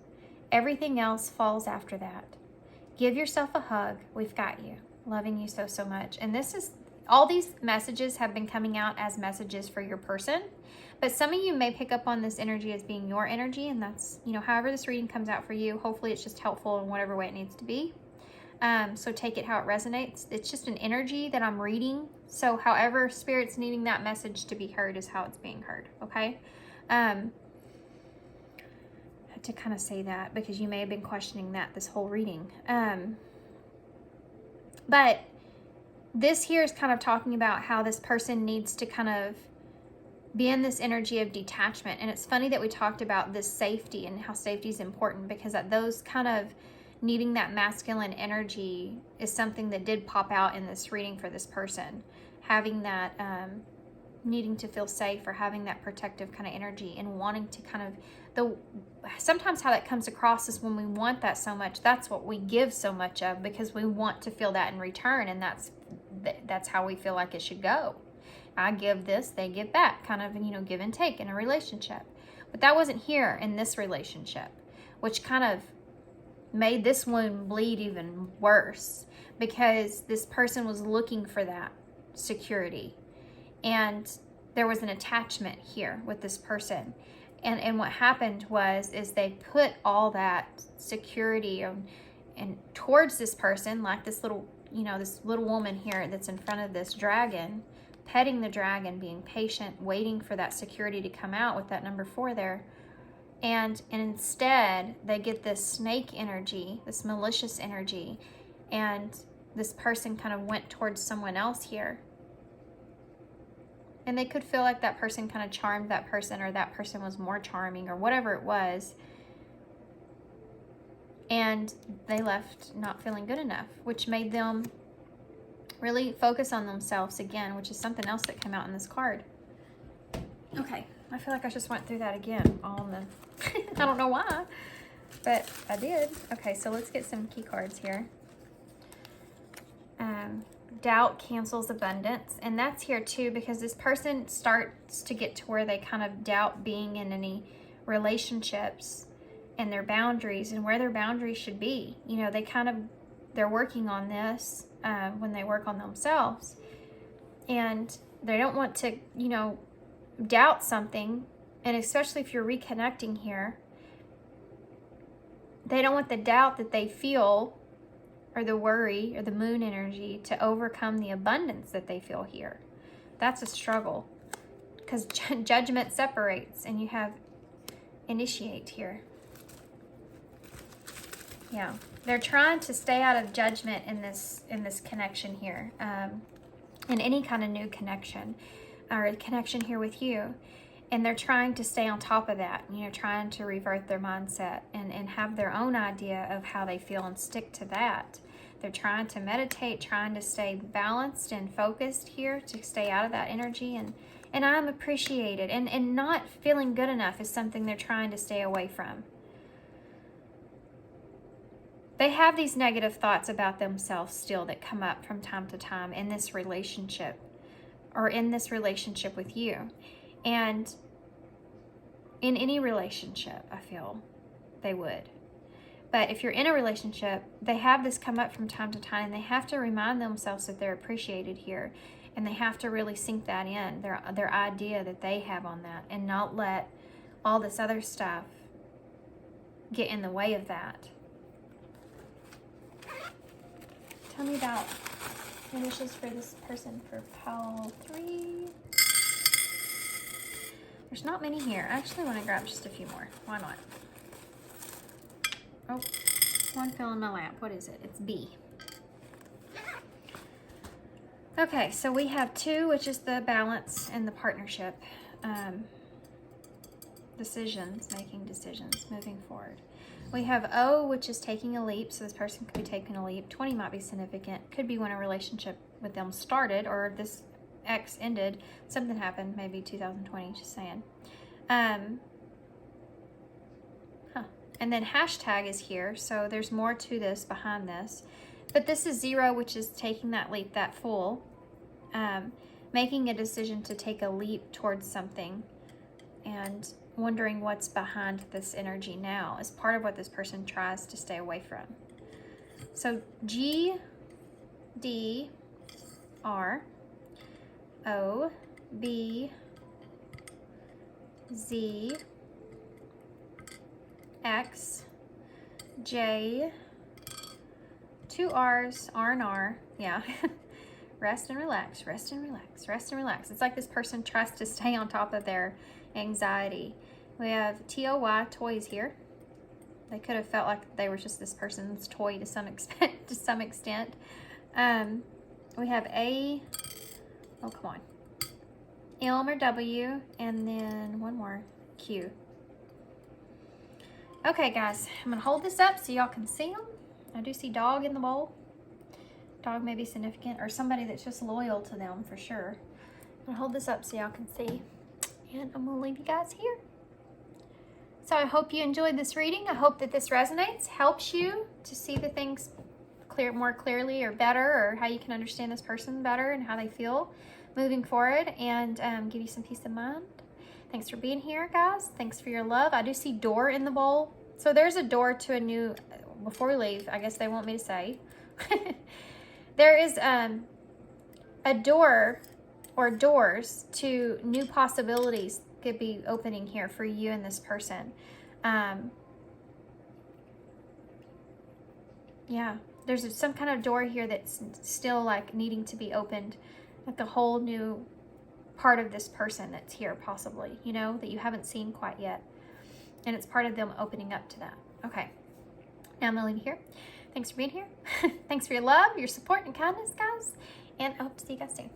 Everything else falls after that. Give yourself a hug. We've got you. Loving you so, so much. And all these messages have been coming out as messages for your person. But some of you may pick up on this energy as being your energy, and that's, you know, however this reading comes out for you, hopefully it's just helpful in whatever way it needs to be. So take it how it resonates. It's just an energy that I'm reading. So however Spirit's needing that message to be heard is how it's being heard, okay? I had to kind of say that because you may have been questioning that this whole reading. But this here is kind of talking about how this person needs to kind of be in this energy of detachment. And it's funny that we talked about this safety and how safety is important, because that those kind of needing that masculine energy is something that did pop out in this reading for this person. Having that needing to feel safe, or having that protective kind of energy, and wanting to kind of, sometimes how that comes across is when we want that so much, that's what we give so much of, because we want to feel that in return, and that's how we feel like it should go. I give this, they give back, kind of, give and take in a relationship. But that wasn't here in this relationship, which kind of made this wound bleed even worse, because this person was looking for that security. And there was an attachment here with this person. And what happened is they put all that security and towards this person, like this little, this little woman here that's in front of this dragon, petting the dragon, being patient, waiting for that security to come out with that number 4 there. And instead, they get this snake energy, this malicious energy, and this person kind of went towards someone else here. And they could feel like that person kind of charmed that person, or that person was more charming, or whatever it was. And they left not feeling good enough, which made them really focus on themselves again, which is something else that came out in this card. Okay, I feel like I just went through that again, all in the, I don't know why, but I did. Okay, so let's get some key cards here. Doubt cancels abundance, and that's here too, because this person starts to get to where they kind of doubt being in any relationships and their boundaries and where their boundaries should be. They're working on this when they work on themselves, and they don't want to, doubt something. And especially if you're reconnecting here, they don't want the doubt that they feel, or the worry, or the moon energy, to overcome the abundance that they feel here. That's a struggle, because judgment separates, and you have initiate here. Yeah, they're trying to stay out of judgment in this connection here, in any kind of new connection, or a connection here with you. And they're trying to stay on top of that, trying to revert their mindset and have their own idea of how they feel and stick to that. They're trying to meditate, trying to stay balanced and focused here, to stay out of that energy. And I'm appreciated. And not feeling good enough is something they're trying to stay away from. They have these negative thoughts about themselves still that come up from time to time in this relationship, or in this relationship with you. And in any relationship, I feel they would. But if you're in a relationship, they have this come up from time to time, and they have to remind themselves that they're appreciated here. And they have to really sink that in, their idea that they have on that, and not let all this other stuff get in the way of that. Tell me about the wishes for this person for pile 3. There's not many here. I actually want to grab just a few more. Why not? Oh, one fell in my lap. What is it? It's B. Okay, so we have 2, which is the balance and the partnership. Decisions, making decisions, moving forward. We have O, which is taking a leap. So this person could be taking a leap. 20 might be significant. Could be when a relationship with them started, or this X ended. Something happened, maybe 2020, just saying. And then hashtag is here, so there's more to this behind this. But this is 0, which is taking that leap, that full. Making a decision to take a leap towards something, and wondering what's behind this energy now is part of what this person tries to stay away from. So G, D, R, O, B, Z, X, J, 2 R's, R and R, yeah. Rest and relax, rest and relax, rest and relax. It's like this person tries to stay on top of their anxiety. We have TOY, toys here. They could have felt like they were just this person's toy to some extent. We have A, oh come on, M or W, and then one more, Q. Okay, guys, I'm going to hold this up so y'all can see them. I do see dog in the bowl. Dog may be significant, or somebody that's just loyal to them for sure. I'm going to hold this up so y'all can see. And I'm going to leave you guys here. So I hope you enjoyed this reading. I hope that this resonates, helps you to see the things more clearly or better, or how you can understand this person better and how they feel. moving forward and give you some peace of mind. Thanks for being here, guys. Thanks for your love. I do see door in the bowl. So there's a door to a new, before we leave, I guess they want me to say. There is a door or doors to new possibilities could be opening here for you and this person. Yeah, there's some kind of door here that's still like needing to be opened, like a whole new part of this person that's here possibly, you know, that you haven't seen quite yet. And it's part of them opening up to that. Okay, now I'm gonna leave you here. Thanks for being here. Thanks for your love, your support, and kindness, guys. And I hope to see you guys soon.